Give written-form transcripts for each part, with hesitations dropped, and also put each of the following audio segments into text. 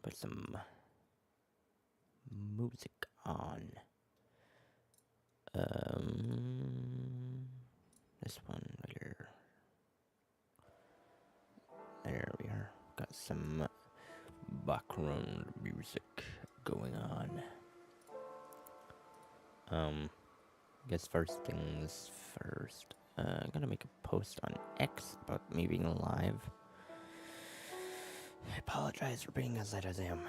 put some music on. This one right here. There we are. Got some background music going on. Guess first things first. I'm gonna make a post on X about me being live. I apologize for being as late as I am.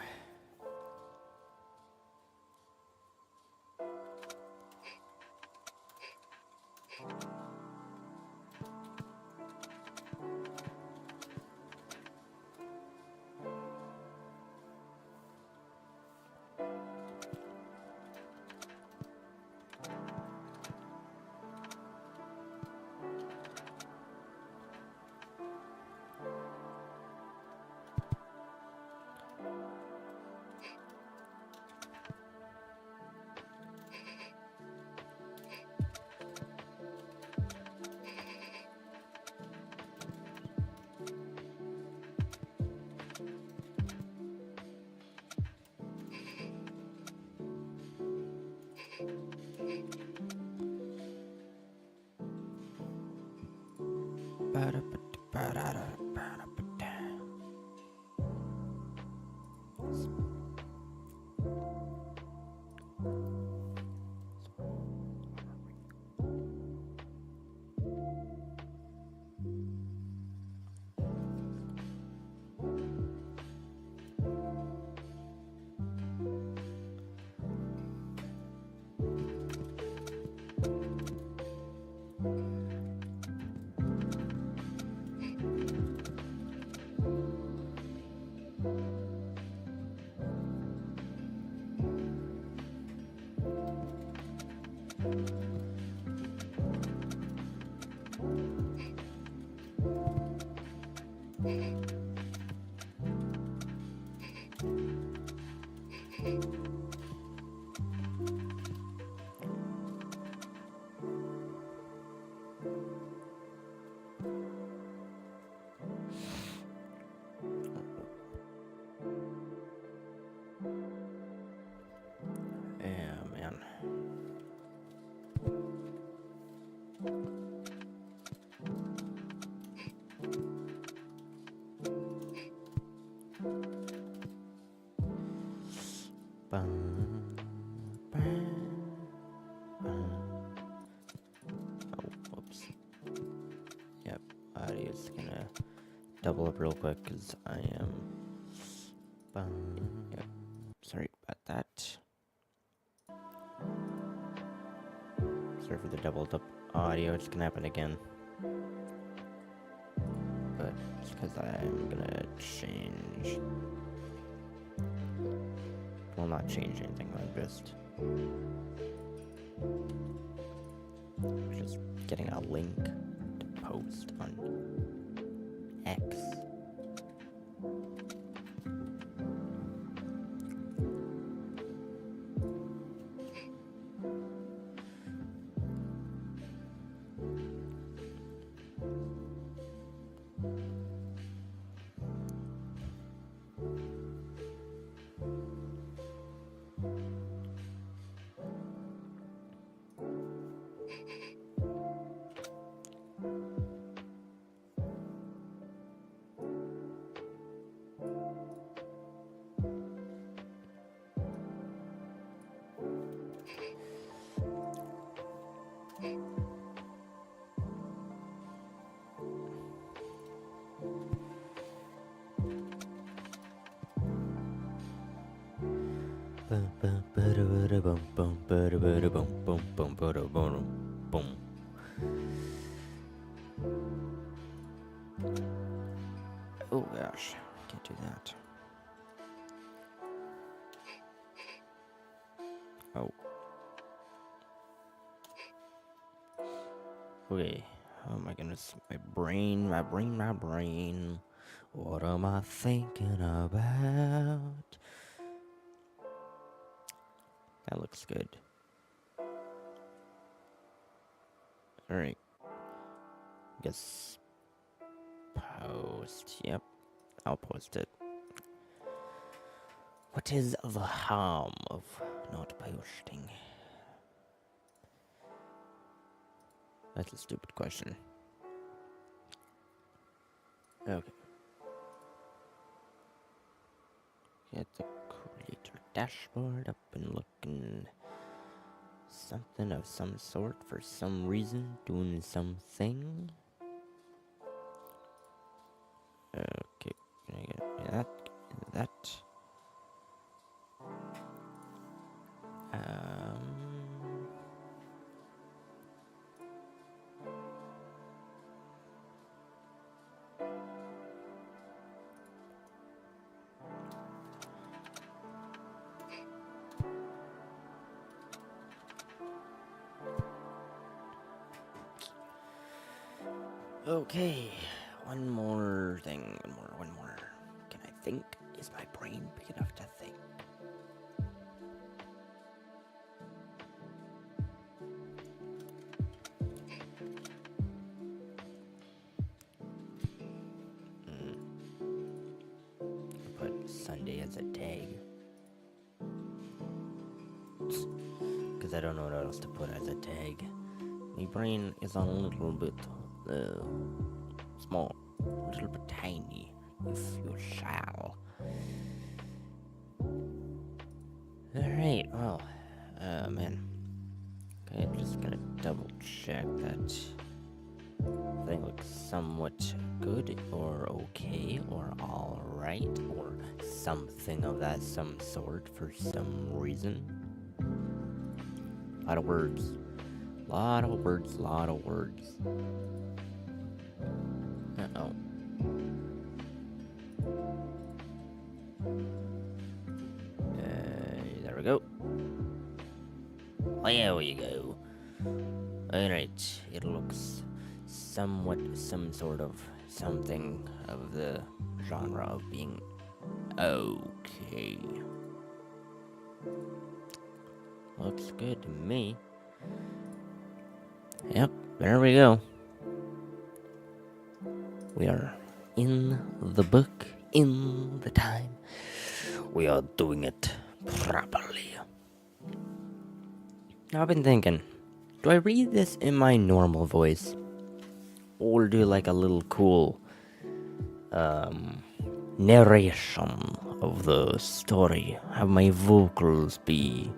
Yeah, man. Oh, whoops. Yep, audio's gonna double up real quick because I am. Yep, sorry about that. Sorry for the doubled up audio, it's gonna happen again. But it's because I'm gonna change. Well, not change anything, I'm just getting a link to post on X. Oh gosh, can't do that. Oh. Okay. Oh my goodness. My brain. What am I thinking about? That looks good. Alright. Guess post. Yep. I'll post it. What is the harm of not posting? That's a stupid question. Okay. Get the creator dashboard up and looking. Something of some sort for some reason. Doing something. Okay. Can I get that? That. Okay, one more thing, one more. Can I think? Is my brain big enough to think? I put Sunday as a tag. Because I don't know what else to put as a tag. My brain is a little bit small, a little bit tiny, if you shall. Alright, well, man. Okay, I'm just gonna double check that thing looks somewhat good, or okay, or alright, or something of that some sort for some reason. A lot of words. Lot of words. Uh-oh. There we go. There we go. Alright, it looks somewhat some sort of something of the genre of being okay. Looks good to me. Yep, there we go. We are in the book, in the time. We are doing it properly. Now I've been thinking, do I read this in my normal voice? Or do like a little cool narration of the story? Have my vocals be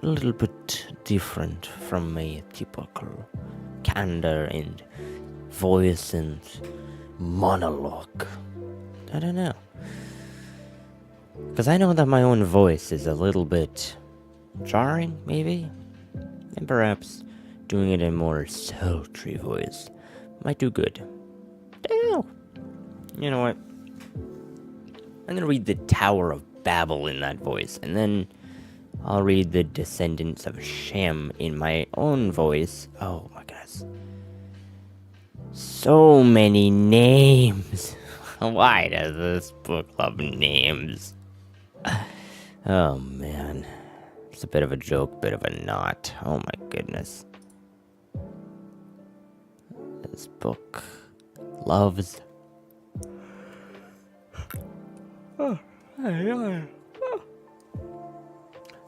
a little bit different from my typical candor and voice and monologue? I don't know. Because I know that my own voice is a little bit jarring, maybe? And perhaps doing it in a more sultry voice might do good. Don't know. You know what? I'm gonna read the Tower of Babel in that voice, and then I'll read the Descendants of Shem in my own voice. Oh my goodness. So many names. Why does this book love names? Oh man. It's a bit of a joke, bit of a not. Oh my goodness. This book loves. I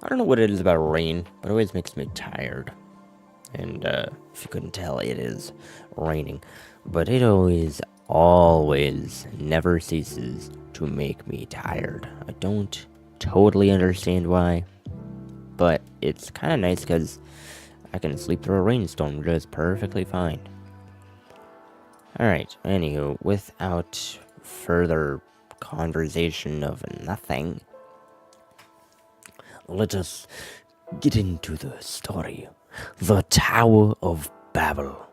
don't know what it is about rain, but it always makes me tired. And if you couldn't tell, it is raining. But it always, never ceases to make me tired. I don't totally understand why, but it's kind of nice because I can sleep through a rainstorm just perfectly fine. Alright, anywho, without further conversation of nothing, let us get into the story. The Tower of Babel.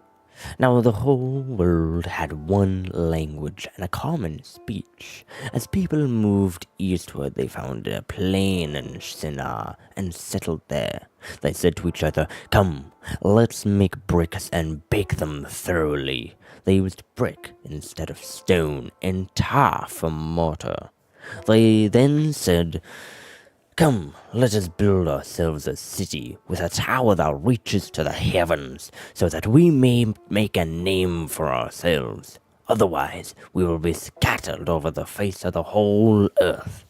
Now the whole world had one language and a common speech. As people moved eastward, they found a plain in Shinar and settled there. They said to each other, "Come, let's make bricks and bake them thoroughly." They used brick instead of stone and tar for mortar. They then said, "Come, let us build ourselves a city with a tower that reaches to the heavens, so that we may make a name for ourselves. Otherwise, we will be scattered over the face of the whole earth."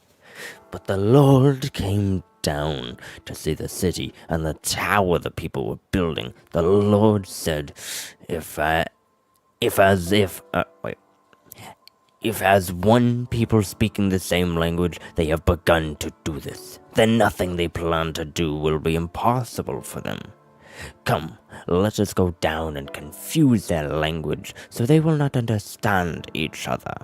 But the Lord came down to see the city and the tower the people were building. The Lord said, if I, if as if, wait. If as one people speaking the same language they have begun to do this, then nothing they plan to do will be impossible for them. Come, let us go down and confuse their language, so they will not understand each other.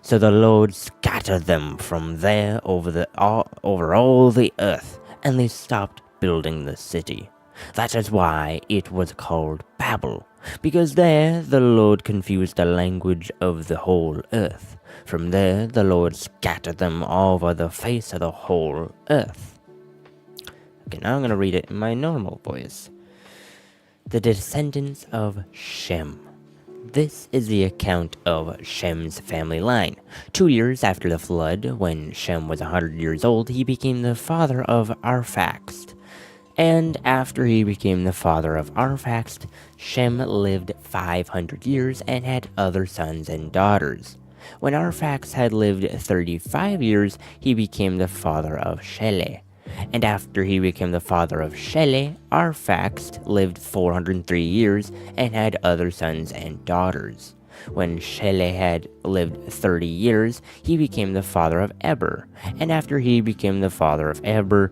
So the Lord scattered them from there over all the earth, and they stopped building the city. That is why it was called Babel, because there the Lord confused the language of the whole earth. From there the Lord scattered them over the face of the whole earth. Okay, now I'm going to read it in my normal voice. The descendants of Shem. This is the account of Shem's family line. 2 years after the flood, when Shem was 100 years old, he became the father of Arphaxad. And after he became the father of Arphaxad, Shem lived 500 years and had other sons and daughters. When Arphaxad had lived 35 years, he became the father of Shelah. And after he became the father of Shelah, Arphaxad lived 403 years and had other sons and daughters. When Shelah had lived 30 years, he became the father of Eber. And after he became the father of Eber,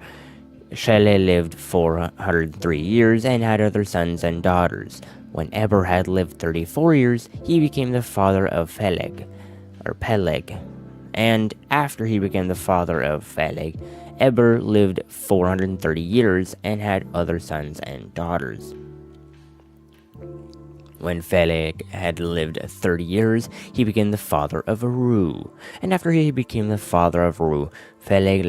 Shelah lived 403 years and had other sons and daughters. When Eber had lived 34 years, he became the father of Peleg. And after he became the father of Peleg, Eber lived 430 years and had other sons and daughters. When Peleg had lived 30 years, he became the father of Reu. And after he became the father of Reu, Peleg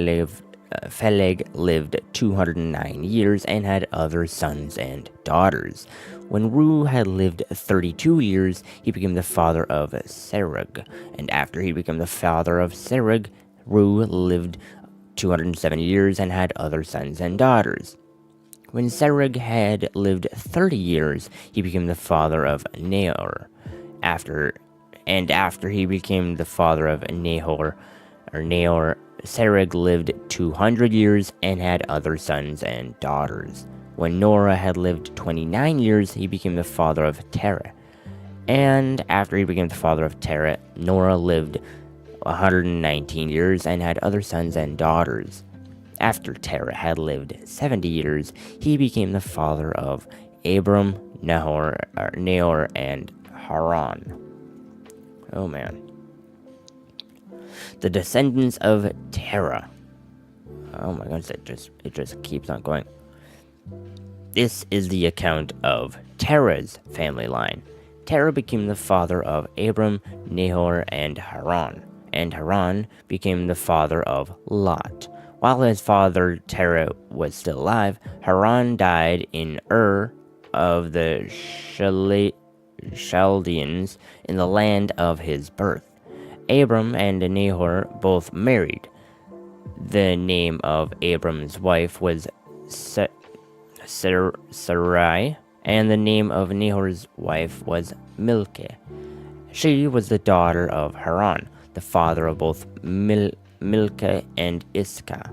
lived 209 years and had other sons and daughters. When Reu had lived 32 years, he became the father of Serug. And after he became the father of Serug, Reu lived 207 years and had other sons and daughters. When Serug had lived 30 years, he became the father of Nahor. After he became the father of Nahor, Serug lived 200 years and had other sons and daughters. When Norah had lived 29 years, he became the father of Terah. And after he became the father of Terah, Norah lived 119 years and had other sons and daughters. After Terah had lived 70 years, he became the father of Abram, Nahor, and Haran. Oh man. The descendants of Terah. Oh my goodness, it just keeps on going. This is the account of Terah's family line. Terah became the father of Abram, Nahor, and Haran. And Haran became the father of Lot. While his father Terah was still alive, Haran died in Ur of the Chaldeans in the land of his birth. Abram and Nahor both married. The name of Abram's wife was Sarai, and the name of Nahor's wife was Milcah. She was the daughter of Haran, the father of both Milcah and Iscah.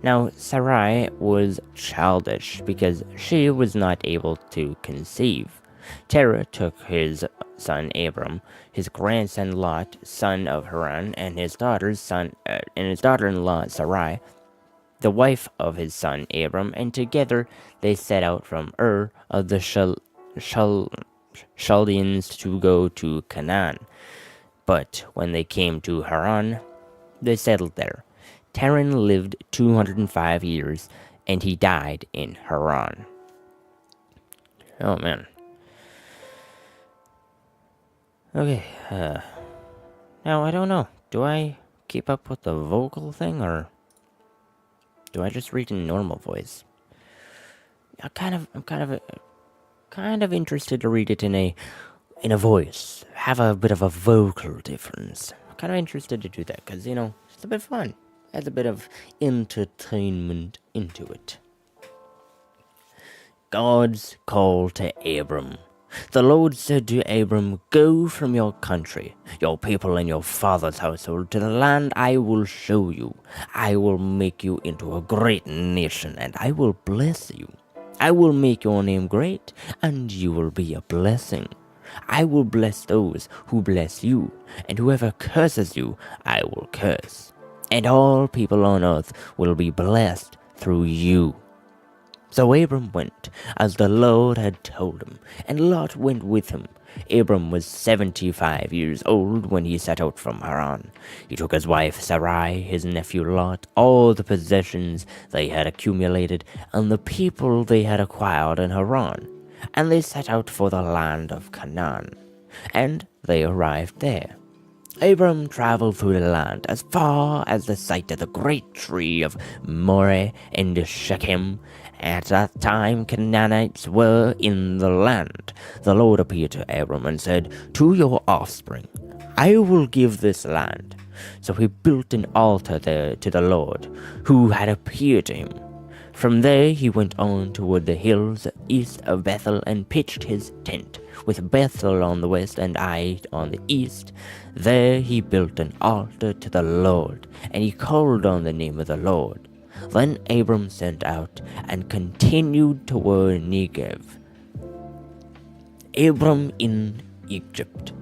Now Sarai was childish because she was not able to conceive. Terah took his son Abram, his grandson Lot, son of Haran, and his daughter-in-law Sarai, the wife of his son Abram, and together they set out from Ur of the Chaldeans to go to Canaan. But when they came to Haran, they settled there. Terah lived 205 years, and he died in Haran. Oh man. Okay, now I don't know. Do I keep up with the vocal thing, or do I just read in normal voice? I'm kind of interested to read it in a voice, have a bit of a vocal difference. I'm kind of interested to do that because it's a bit fun. Adds a bit of entertainment into it. God's call to Abram. The Lord said to Abram, "Go from your country, your people, and your father's household to the land I will show you. I will make you into a great nation, and I will bless you. I will make your name great, and you will be a blessing. I will bless those who bless you, and whoever curses you, I will curse. And all people on earth will be blessed through you." So Abram went, as the Lord had told him, and Lot went with him. Abram was 75 years old when he set out from Haran. He took his wife Sarai, his nephew Lot, all the possessions they had accumulated, and the people they had acquired in Haran, and they set out for the land of Canaan. And they arrived there. Abram traveled through the land as far as the site of the great tree of Moreh and Shechem. At that time Canaanites were in the land. The Lord appeared to Abram and said, "To your offspring I will give this land." So he built an altar there to the Lord, who had appeared to him. From there he went on toward the hills east of Bethel and pitched his tent, with Bethel on the west and Ai on the east. There he built an altar to the Lord, and he called on the name of the Lord. Then Abram sent out and continued toward Negev. Abram in Egypt.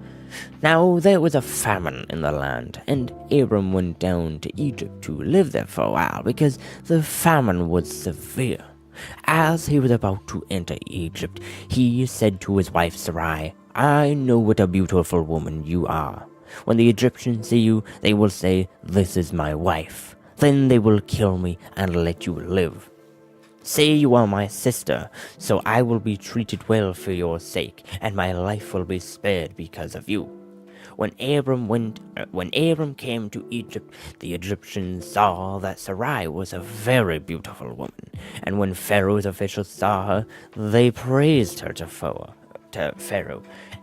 Now there was a famine in the land, and Abram went down to Egypt to live there for a while, because the famine was severe. As he was about to enter Egypt, he said to his wife Sarai, "I know what a beautiful woman you are. When the Egyptians see you, they will say, 'This is my wife.' Then they will kill me and let you live. Say you are my sister, so I will be treated well for your sake, and my life will be spared because of you." When Abram came to Egypt, the Egyptians saw that Sarai was a very beautiful woman, and when Pharaoh's officials saw her, they praised her to Pharaoh,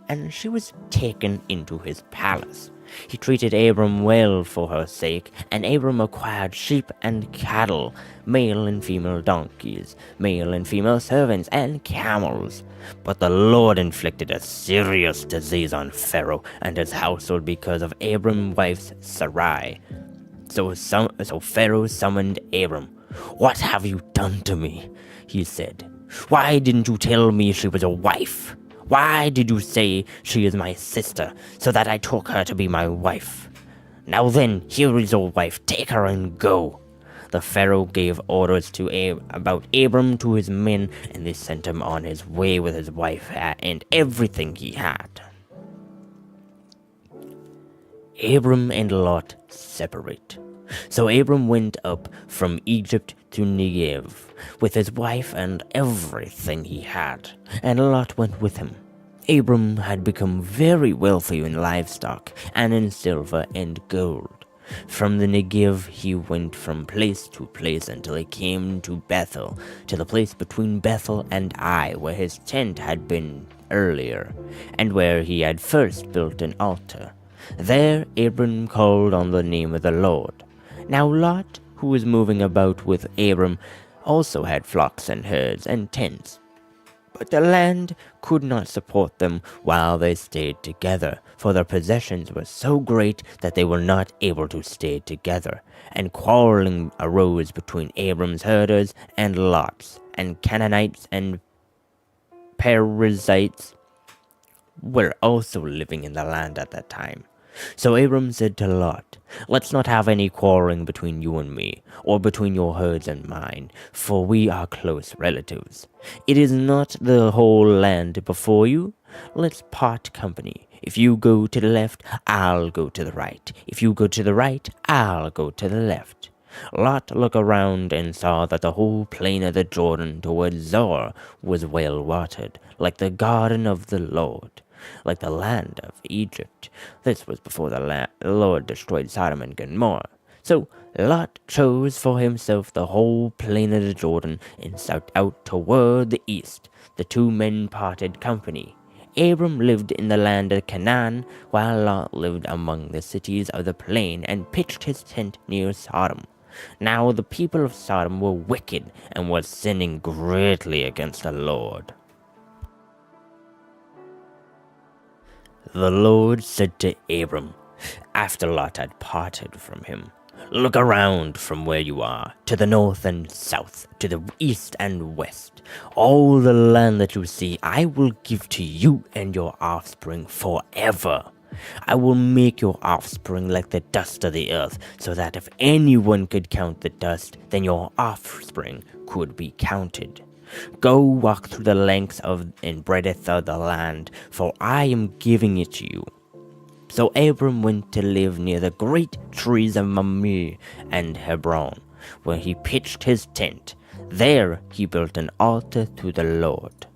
and she was taken into his palace. He treated Abram well for her sake, and Abram acquired sheep and cattle, male and female donkeys, male and female servants, and camels. But the Lord inflicted a serious disease on Pharaoh and his household because of Abram's wife Sarai. So Pharaoh summoned Abram. "What have you done to me?" he said. "Why didn't you tell me she was a wife? Why did you say she is my sister, so that I took her to be my wife? Now then, here is your wife, take her and go." The Pharaoh gave orders about Abram to his men, and they sent him on his way with his wife and everything he had. Abram and Lot separate. So Abram went up from Egypt to Negev with his wife and everything he had, and Lot went with him. Abram had become very wealthy in livestock and in silver and gold. From the Negev he went from place to place until he came to Bethel, to the place between Bethel and Ai, where his tent had been earlier, and where he had first built an altar. There Abram called on the name of the Lord. Now Lot, who was moving about with Abram, also had flocks and herds and tents. But the land could not support them while they stayed together, for their possessions were so great that they were not able to stay together. And quarreling arose between Abram's herders and Lot's, and Canaanites and Perizzites were also living in the land at that time. So Abram said to Lot, "Let's not have any quarreling between you and me, or between your herds and mine, for we are close relatives. It is not the whole land before you. Let's part company. If you go to the left, I'll go to the right. If you go to the right, I'll go to the left." Lot looked around and saw that the whole plain of the Jordan toward Zoar was well watered, like the garden of the Lord, like the land of Egypt. This was before the Lord destroyed Sodom and Gomorrah. So Lot chose for himself the whole plain of the Jordan and set out toward the east. The two men parted company. Abram lived in the land of Canaan, while Lot lived among the cities of the plain and pitched his tent near Sodom. Now the people of Sodom were wicked and were sinning greatly against the Lord. The Lord said to Abram, after Lot had parted from him, look around from where you are, to the north and south, to the east and west. All the land that you see I will give to you and your offspring forever. I will make your offspring like the dust of the earth, so that if anyone could count the dust, then your offspring could be counted. Go walk through the lengths of and breadth of the land, for I am giving it to you. So Abram went to live near the great trees of Mamre and Hebron, where he pitched his tent. There he built an altar to the Lord.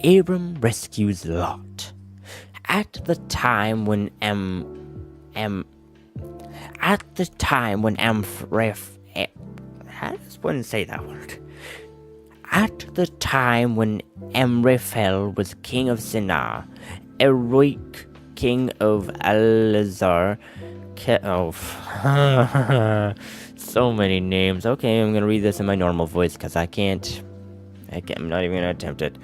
Abram rescues Lot. At the time when I just wouldn't say that word. At the time when Amraphel was king of Sinai, Eroik, king of Elazar, so many names. Okay, I'm gonna read this in my normal voice because I'm not even gonna attempt it.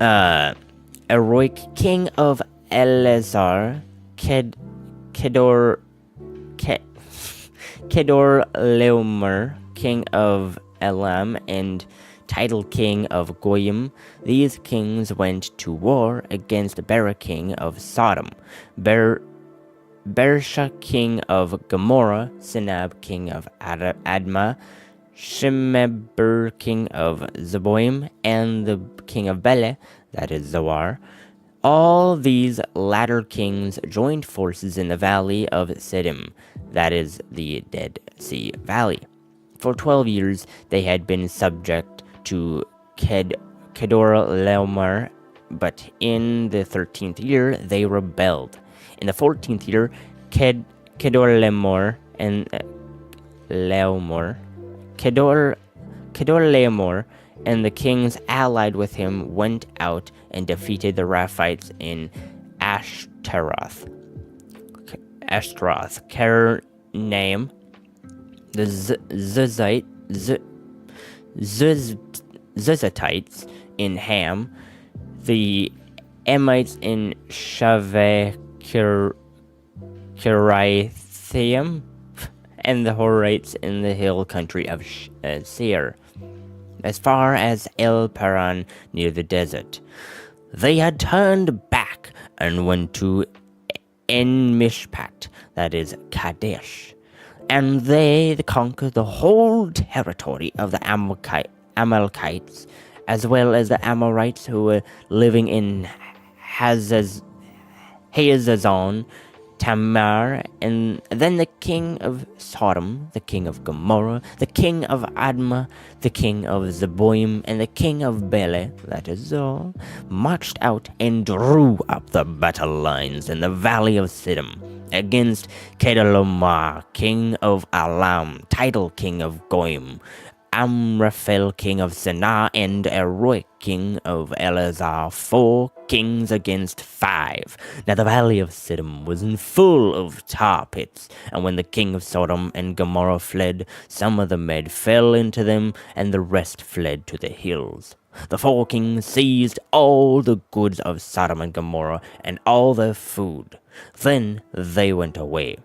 Eroik, king of Elazar, Kedorlaomer, king of Elam, and Tidal, king of Goyim. These kings went to war against Bera, king of Sodom, Bersha, king of Gomorrah, Sinab, king of Admah, Shemeber, king of Zeboim, and the king of Bele, that is Zoar. All these latter kings joined forces in the valley of Siddim, that is the Dead Sea Valley. For 12 years they had been subject to Kedorlaomer, but in the 13th year they rebelled. In the 14th year, Kedorlaomer and the kings allied with him went out and defeated the Raphites in Ashtaroth, Karnaim, the Zuzatites in Ham, the Emites in Shaveh-Kiriathaim, and the Horites in the hill country of Seir, as far as El Paran near the desert. They had turned back and went to En-Mishpat, that is Kadesh, and they conquered the whole territory of the Amalekites, as well as the Amorites who were living in Hazazon, Tamar, and then the king of Sodom, the king of Gomorrah, the king of Admah, the king of Zeboim, and the king of Bele, that is Zor, marched out and drew up the battle lines in the valley of Siddim against Kedorlaomer, king of Alam, Tidal, king of Goyim, Amraphel, king of Sinai, and Eroik, king of Elazar, 4 kings against 5. Now the valley of Siddim was full of tar pits, and when the king of Sodom and Gomorrah fled, some of the men fell into them, and the rest fled to the hills. The 4 kings seized all the goods of Sodom and Gomorrah, and all their food. Then they went away.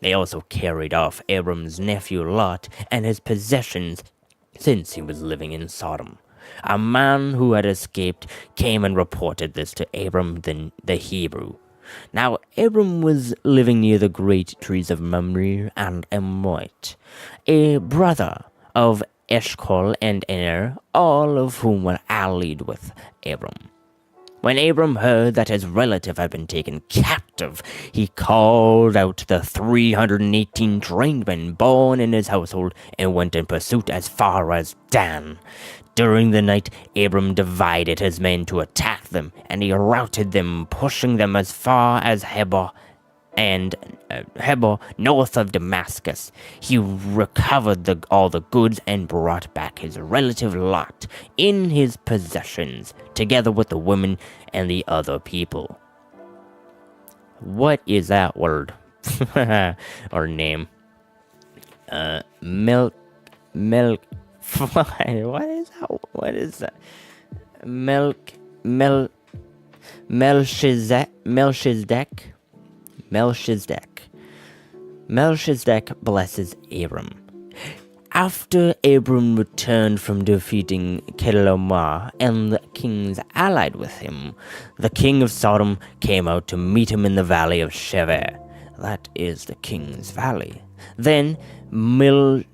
They also carried off Abram's nephew Lot and his possessions, since he was living in Sodom. A man who had escaped came and reported this to Abram the Hebrew. Now Abram was living near the great trees of Mamre and Emoit, a brother of Eshcol and Ener, all of whom were allied with Abram. When Abram heard that his relative had been taken captive, he called out the 318 trained men born in his household and went in pursuit as far as Dan. During the night, Abram divided his men to attack them, and he routed them, pushing them as far as Hebor north of Damascus. He recovered all the goods and brought back his relative Lot in his possessions, together with the women and the other people. What is that word? Or name? Milk. What is that? What is that? Melchizedek blesses Abram. After Abram returned from defeating Kedorlaomer and the kings allied with him, the king of Sodom came out to meet him in the valley of Shever. That is the king's valley. Then Melchizedek,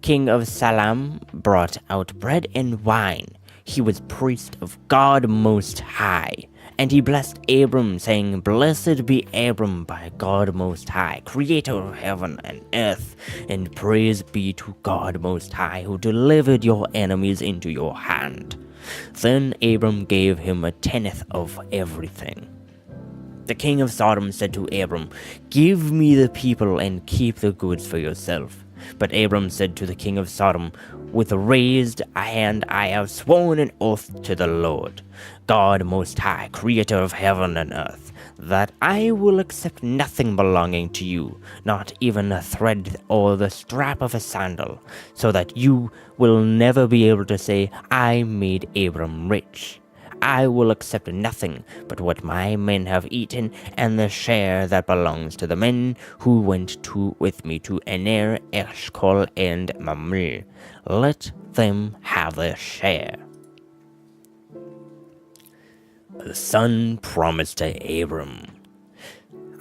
king of Salem, brought out bread and wine. He was priest of God Most High. And he blessed Abram, saying, Blessed be Abram by God Most High, creator of heaven and earth, and praise be to God Most High, who delivered your enemies into your hand. Then Abram gave him a tenth of everything. The king of Sodom said to Abram, Give me the people and keep the goods for yourself. But Abram said to the king of Sodom, With raised hand I have sworn an oath to the Lord, God Most High, creator of heaven and earth, that I will accept nothing belonging to you, not even a thread or the strap of a sandal, so that you will never be able to say, I made Abram rich. I will accept nothing but what my men have eaten, and the share that belongs to the men who went with me to Ener, Eshcol, and Mamre. Let them have their share. The son promised to Abram.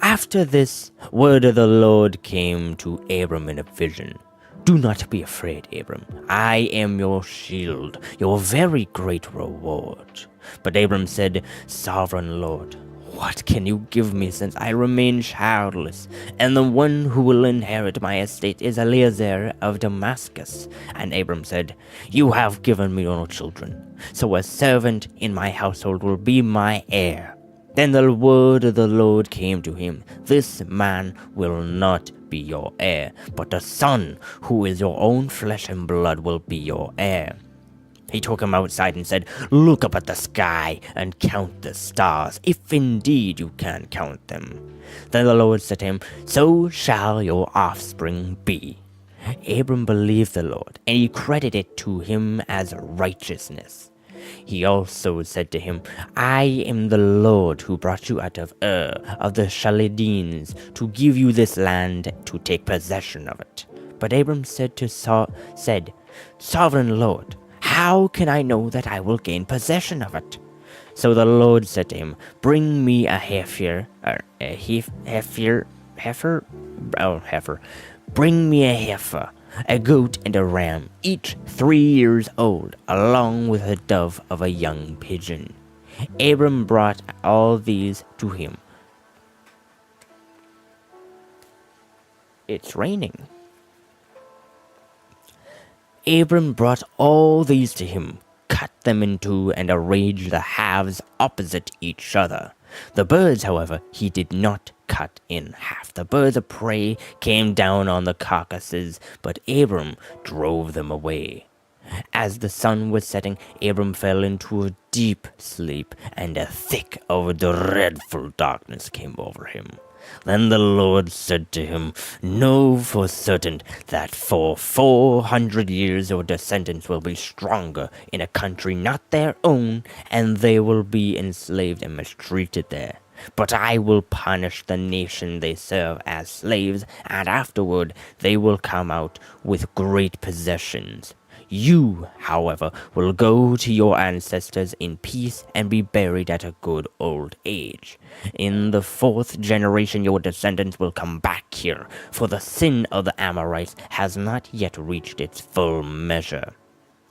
After this, word of the Lord came to Abram in a vision. Do not be afraid, Abram. I am your shield, your very great reward. But Abram said, Sovereign Lord, what can you give me since I remain childless, and the one who will inherit my estate is Eliezer of Damascus? And Abram said, You have given me no children, so a servant in my household will be my heir. Then the word of the Lord came to him, This man will not be your heir, but a son who is your own flesh and blood will be your heir. He took him outside and said, Look up at the sky and count the stars, if indeed you can count them. Then the Lord said to him, So shall your offspring be. Abram believed the Lord, and he credited it to him as righteousness. He also said to him, I am the Lord who brought you out of Ur of the Chaldeans to give you this land to take possession of it. But Abram said, Sovereign Lord, how can I know that I will gain possession of it? So the Lord said to him, Bring me a heifer. Bring me a heifer, a goat and a ram, each 3 years old, along with a dove of a young pigeon. Abram brought all these to him. It's raining. Abram brought all these to him, cut them in two, and arranged the halves opposite each other. The birds, however, he did not cut in half. The birds of prey came down on the carcasses, but Abram drove them away. As the sun was setting, Abram fell into a deep sleep, and a thick of dreadful darkness came over him. Then the Lord said to him, Know for certain that for 400 years your descendants will be stronger in a country not their own, and they will be enslaved and mistreated there. But I will punish the nation they serve as slaves, and afterward they will come out with great possessions. You, however, will go to your ancestors in peace and be buried at a good old age. In the 4th generation your descendants will come back here, for the sin of the Amorites has not yet reached its full measure.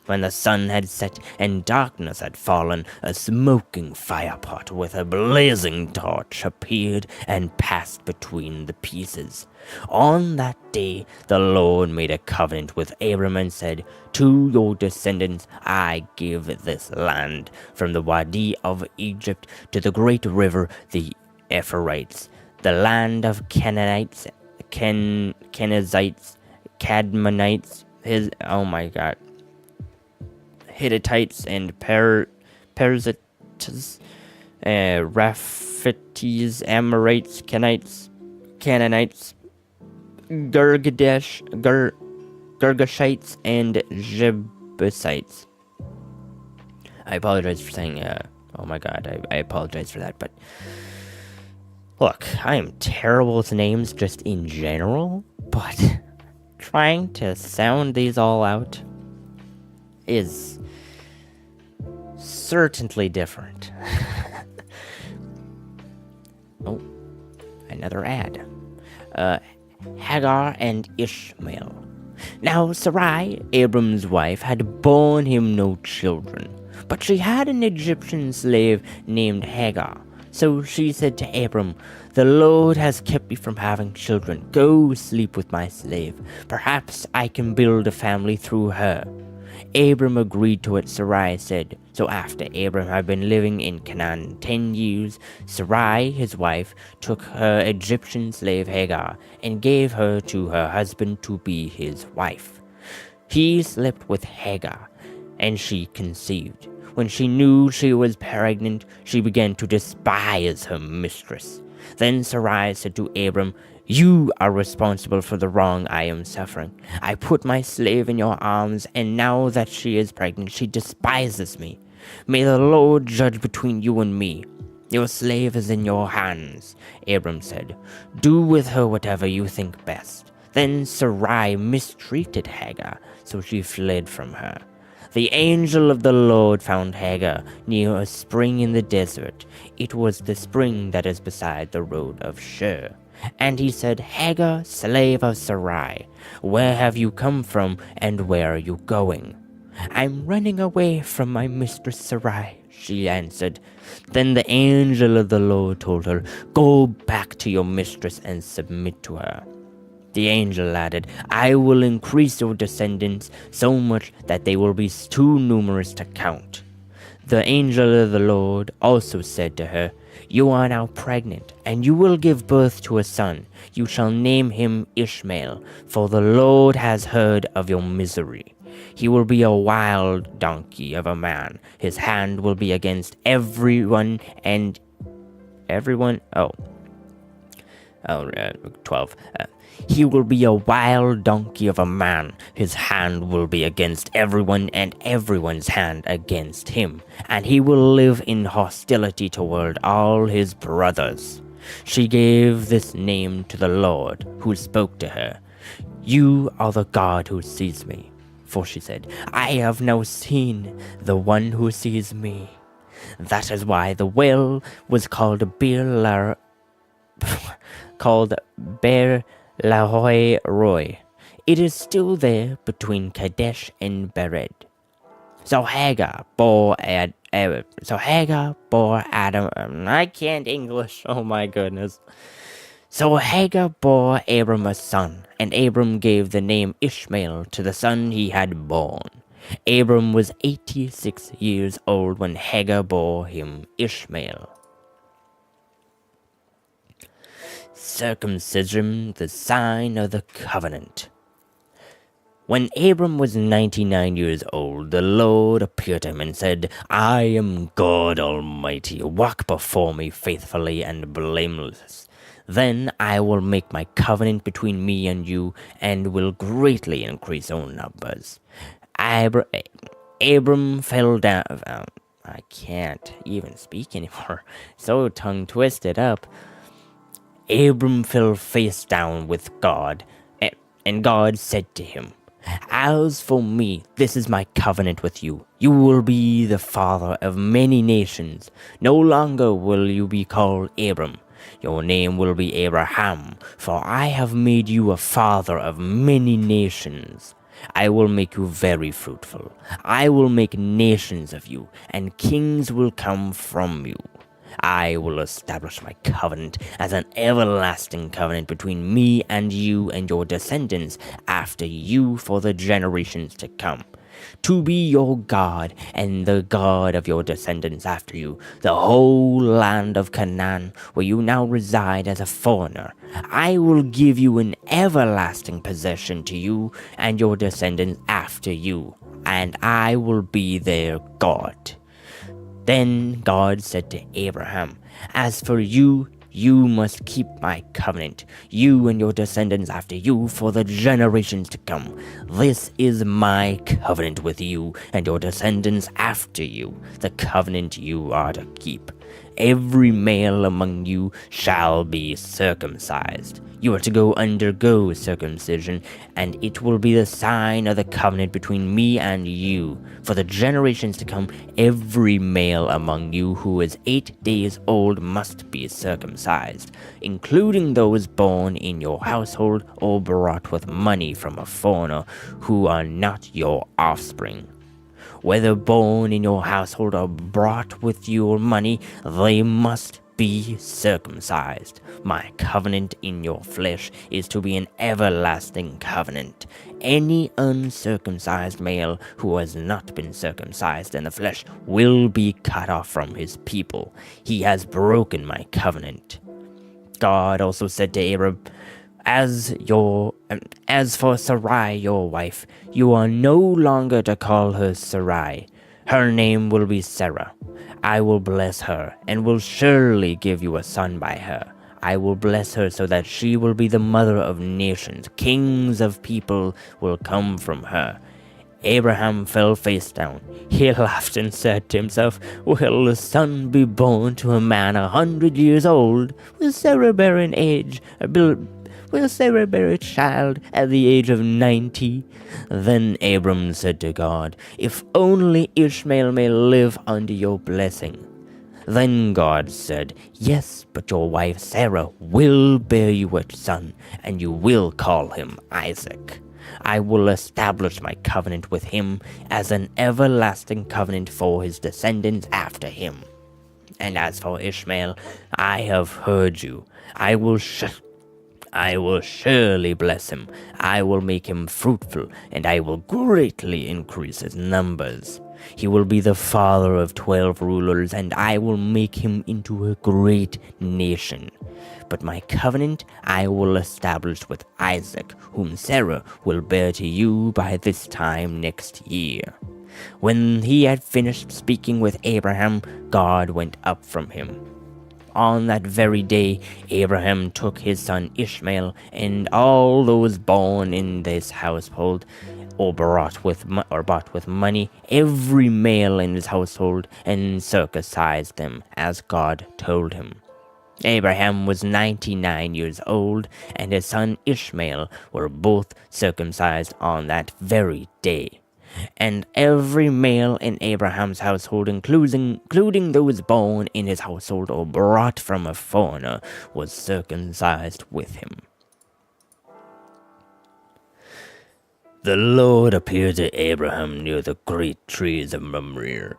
When the sun had set and darkness had fallen, a smoking firepot with a blazing torch appeared and passed between the pieces. On that day the Lord made a covenant with Abram and said, To your descendants I give this land, from the Wadi of Egypt to the great river the Euphrates, the land of Canaanites, Kenizzites, Cadmonites, Hittites and Perizzites, Raphites, Amorites, Canaanites, Girgashites, and Jebusites. I apologize for saying Oh my god, I apologize for that, but look, I am terrible with names just in general, but trying to sound these all out is certainly different. Oh, another ad. Hagar and Ishmael. Now Sarai, Abram's wife, had borne him no children, but she had an Egyptian slave named Hagar. So she said to Abram, "The Lord has kept me from having children. Go sleep with my slave. Perhaps I can build a family through her." Abram agreed to it, Sarai said. So after Abram had been living in Canaan 10 years, Sarai, his wife, took her Egyptian slave Hagar and gave her to her husband to be his wife. He slept with Hagar, and she conceived. When she knew she was pregnant, she began to despise her mistress. Then Sarai said to Abram, "You are responsible for the wrong I am suffering. I put my slave in your arms, and now that she is pregnant, she despises me. May the Lord judge between you and me. Your slave is in your hands," Abram said. "Do with her whatever you think best." Then Sarai mistreated Hagar, so she fled from her. The angel of the Lord found Hagar near a spring in the desert. It was the spring that is beside the road of Shur. And he said, "Hagar, slave of Sarai, where have you come from, and where are you going?" "I'm running away from my mistress Sarai," she answered. Then the angel of the Lord told her, "Go back to your mistress and submit to her." The angel added, "I will increase your descendants so much that they will be too numerous to count." The angel of the Lord also said to her, "You are now pregnant, and you will give birth to a son. You shall name him Ishmael, for the Lord has heard of your misery. He will be a wild donkey of a man. His hand will be against everyone and everyone. 12. He will be a wild donkey of a man. His hand will be against everyone, and everyone's hand against him. And he will live in hostility toward all his brothers." She gave this name to the Lord, who spoke to her. "You are the God who sees me." For she said, "I have now seen the one who sees me." That is why the well was called Beer Lahoi Roy. It is still there between Kadesh and Bered. So Hagar bore Adam. I can't English. Oh my goodness. So Hagar bore Abram a son, and Abram gave the name Ishmael to the son he had born. Abram was 86 years old when Hagar bore him Ishmael. Circumcision, the sign of the covenant. When Abram was 99 years old, the Lord appeared to him and said, "I am God Almighty. Walk before me faithfully and blameless. Then I will make my covenant between me and you, and will greatly increase our numbers." Abram fell down. I can't even speak anymore. So tongue twisted up. Abram fell face down with God, and God said to him, "As for me, this is my covenant with you. You will be the father of many nations. No longer will you be called Abram. Your name will be Abraham, for I have made you a father of many nations. I will make you very fruitful. I will make nations of you, and kings will come from you. I will establish my covenant as an everlasting covenant between me and you and your descendants after you for the generations to come, to be your God and the God of your descendants after you, the whole land of Canaan, where you now reside as a foreigner. I will give you an everlasting possession to you and your descendants after you, and I will be their God." Then God said to Abraham, "As for you, You must keep my covenant, you and your descendants after you, for the generations to come. This is my covenant with you and your descendants after you, the covenant you are to keep. Every male among you shall be circumcised. You are to undergo circumcision, and it will be the sign of the covenant between me and you. For the generations to come, every male among you who is 8 days old must be circumcised, including those born in your household or brought with money from a foreigner who are not your offspring. Whether born in your household or brought with your money, they must be circumcised. My covenant in your flesh is to be an everlasting covenant. Any uncircumcised male who has not been circumcised in the flesh will be cut off from his people. He has broken my covenant. God also said to Abram, As for Sarai, your wife, you are no longer to call her Sarai. Her name will be Sarah. I will bless her, and will surely give you a son by her. I will bless her so that she will be the mother of nations. Kings of people will come from her. Abraham fell face down. He laughed and said to himself, Will a son be born to a man 100 years old? Will Sarah bear a child at the age of 90? Then Abram said to God, If only Ishmael may live under your blessing. Then God said, Yes, but your wife Sarah will bear you a son, and you will call him Isaac. I will establish my covenant with him as an everlasting covenant for his descendants after him. And as for Ishmael, I have heard you. I will surely bless him. I will make him fruitful, and I will greatly increase his numbers. He will be the father of 12 rulers, and I will make him into a great nation. But my covenant I will establish with Isaac, whom Sarah will bear to you by this time next year. When he had finished speaking with Abraham, God went up from him. On that very day, Abraham took his son Ishmael and all those born in this household, or bought with money, every male in his household, and circumcised them, as God told him. Abraham was 99 years old, and his son Ishmael were both circumcised on that very day. And every male in Abraham's household, including those born in his household or brought from a foreigner, was circumcised with him. The Lord appeared to Abraham near the great trees of Mamre.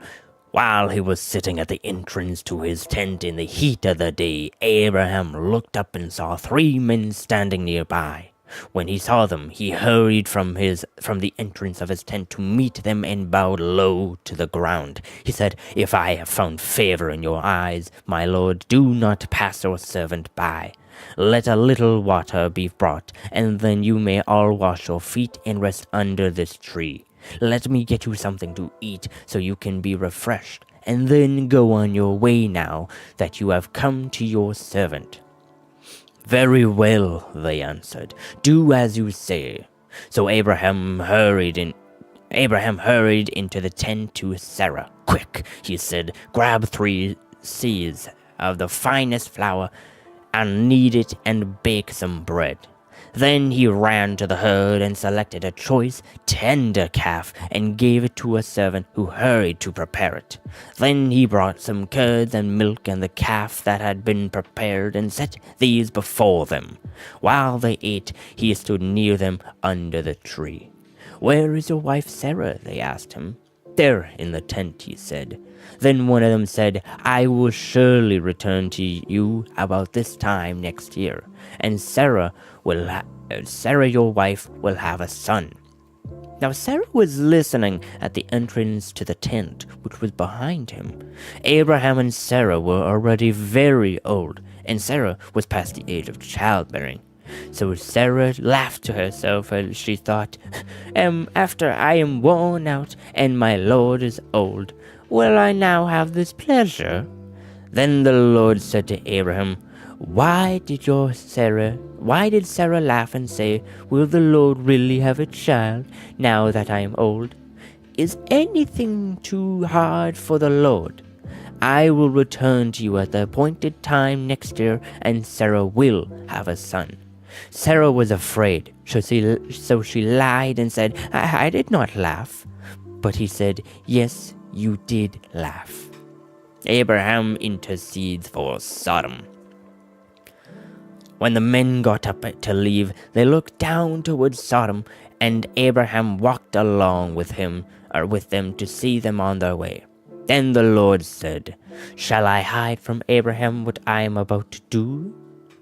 While he was sitting at the entrance to his tent in the heat of the day, Abraham looked up and saw 3 men standing nearby. When he saw them, he hurried from the entrance of his tent to meet them and bowed low to the ground. He said, If I have found favor in your eyes, my lord, do not pass your servant by. Let a little water be brought, and then you may all wash your feet and rest under this tree. Let me get you something to eat so you can be refreshed, and then go on your way now that you have come to your servant. Very well, they answered. Do as you say. So Abraham hurried into the tent to Sarah. Quick, he said, grab 3 seahs of the finest flour and knead it and bake some bread. Then he ran to the herd and selected a choice, tender calf and gave it to a servant who hurried to prepare it. Then he brought some curds and milk and the calf that had been prepared and set these before them. While they ate, he stood near them under the tree. Where is your wife Sarah? They asked him. There in the tent, he said. Then one of them said, I will surely return to you about this time next year, and Sarah, your wife, will have a son. Now Sarah was listening at the entrance to the tent, which was behind him. Abraham and Sarah were already very old, and Sarah was past the age of childbearing. So Sarah laughed to herself as she thought, After I am worn out and my Lord is old, will I now have this pleasure? Then the Lord said to Abraham, Why did Sarah laugh and say, "Will the Lord really have a child now that I am old? Is anything too hard for the Lord? I will return to you at the appointed time next year, and Sarah will have a son." Sarah was afraid, so she lied and said, I did not laugh. But he said, "Yes, you did laugh." Abraham intercedes for Sodom. When the men got up to leave, they looked down towards Sodom, and Abraham walked along with them to see them on their way. Then the Lord said, "Shall I hide from Abraham what I am about to do?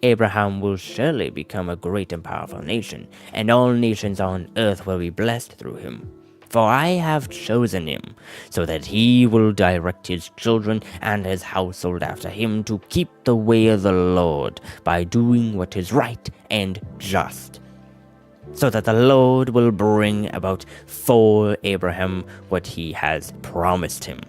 Abraham will surely become a great and powerful nation, and all nations on earth will be blessed through him. For I have chosen him, so that he will direct his children and his household after him to keep the way of the Lord by doing what is right and just, so that the Lord will bring about for Abraham what he has promised him."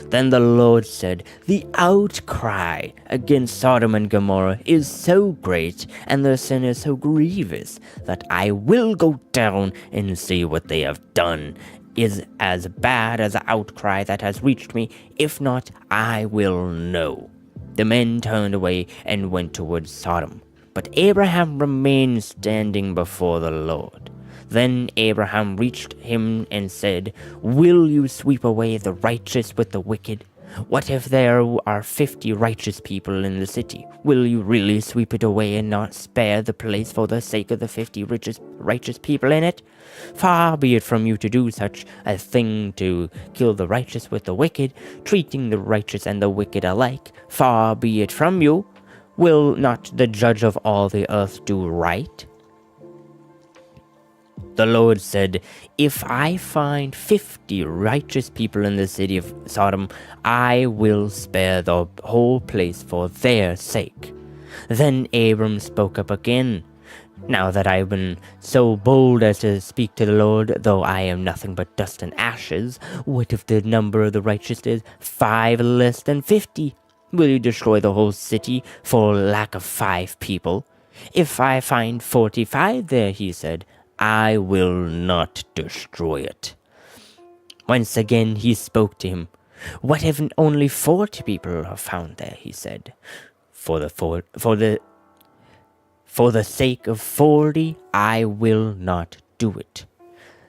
Then the Lord said, "The outcry against Sodom and Gomorrah is so great, and their sin is so grievous, that I will go down and see what they have done is as bad as the outcry that has reached me. If not, I will know." The men turned away and went towards Sodom, but Abraham remained standing before the Lord. Then Abraham reached him and said, "Will you sweep away the righteous with the wicked? What if there are 50 righteous people in the city? Will you really sweep it away and not spare the place for the sake of the 50 righteous people in it? Far be it from you to do such a thing, to kill the righteous with the wicked, treating the righteous and the wicked alike. Far be it from you. Will not the judge of all the earth do right?" The Lord said, "If I find 50 righteous people in the city of Sodom, I will spare the whole place for their sake." Then Abram spoke up again. "Now that I have been so bold as to speak to the Lord, though I am nothing but dust and ashes, what if the number of the righteous is 5 less than 50? Will you destroy the whole city for lack of 5 people? If I find 45 there," he said, "I will not destroy it." Once again he spoke to him. "What if only 40 people are found there?" he said. For the sake of 40, I will not do it."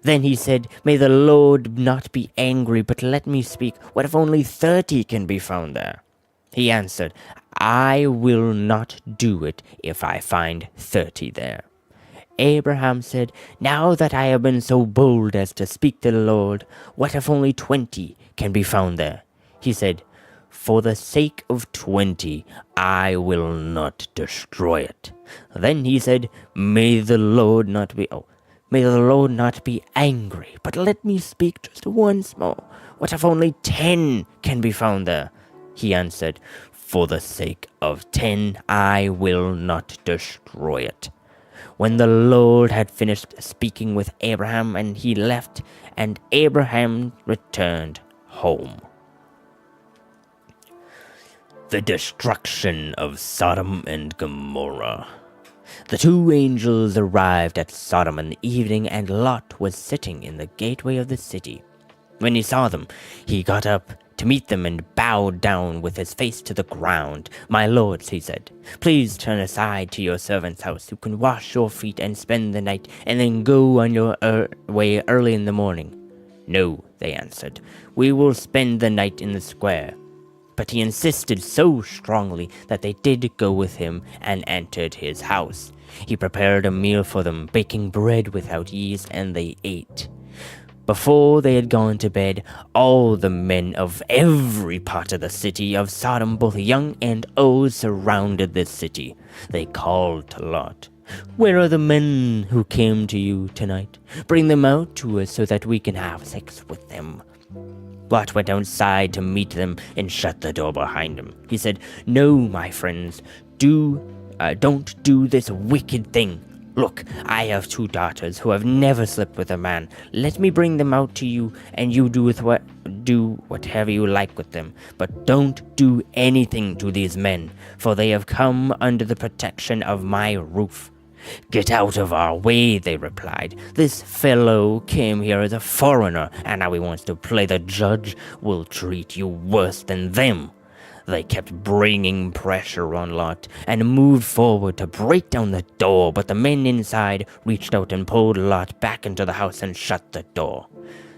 Then he said, "May the Lord not be angry, but let me speak. What if only 30 can be found there?" He answered, "I will not do it if I find 30 there." Abraham said, "Now that I have been so bold as to speak to the Lord, what if only 20 can be found there?" He said, "For the sake of 20, I will not destroy it." Then he said, May the Lord not be angry, but let me speak just once more. What if only 10 can be found there?" He answered, "For the sake of 10, I will not destroy it." When the Lord had finished speaking with Abraham, and he left, and Abraham returned home. The destruction of Sodom and Gomorrah. The 2 angels arrived at Sodom in the evening, and Lot was sitting in the gateway of the city. When he saw them, he got up to meet them and bowed down with his face to the ground. "My lords," he said, "please turn aside to your servant's house. You can wash your feet and spend the night, and then go on your way early in the morning." "No," they answered, "we will spend the night in the square." But he insisted so strongly that they did go with him and entered his house. He prepared a meal for them, baking bread without yeast, and they ate. Before they had gone to bed, all the men of every part of the city of Sodom, both young and old, surrounded the city. They called to Lot, "Where are the men who came to you tonight? Bring them out to us so that we can have sex with them." Lot went outside to meet them and shut the door behind him. He said, "No, my friends, don't do this wicked thing. Look, I have 2 daughters who have never slept with a man. Let me bring them out to you, and you do whatever you like with them. But don't do anything to these men, for they have come under the protection of my roof." "Get out of our way," they replied. "This fellow came here as a foreigner, and now he wants to play the judge. We'll treat you worse than them." They kept bringing pressure on Lot and moved forward to break down the door, but the men inside reached out and pulled Lot back into the house and shut the door.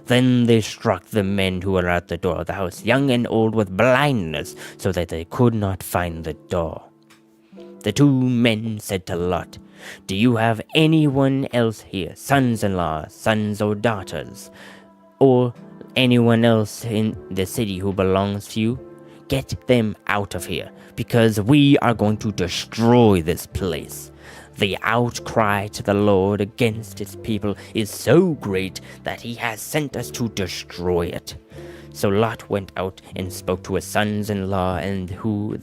Then they struck the men who were at the door of the house, young and old, with blindness, so that they could not find the door. The 2 men said to Lot, "Do you have anyone else here, sons-in-law, sons or daughters, or anyone else in the city who belongs to you? Get them out of here, because we are going to destroy this place." The outcry to the Lord against his people is so great that he has sent us to destroy it. So Lot went out and spoke to his sons-in-law and who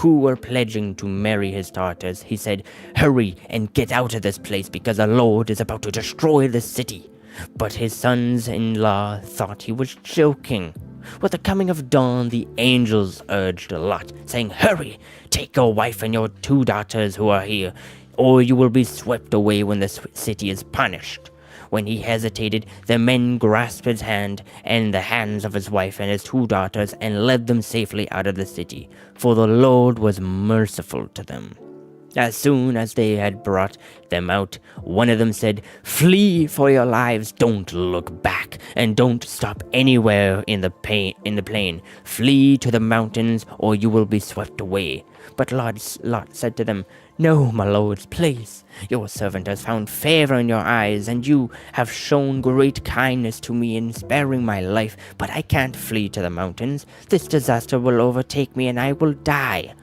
were pledging to marry his daughters. He said, "Hurry and get out of this place, because the Lord is about to destroy the city." But his sons-in-law thought he was joking. With the coming of dawn, the angels urged Lot, saying, "Hurry, take your wife and your 2 daughters who are here, or you will be swept away when the city is punished." When he hesitated, the men grasped his hand and the hands of his wife and his 2 daughters and led them safely out of the city, for the Lord was merciful to them. As soon as they had brought them out, one of them said, "Flee for your lives, don't look back, and don't stop anywhere in the plain. Flee to the mountains, or you will be swept away." But Lot said to them, "No, my lords, please. Your servant has found favor in your eyes, and you have shown great kindness to me in sparing my life, but I can't flee to the mountains. This disaster will overtake me, and I will die.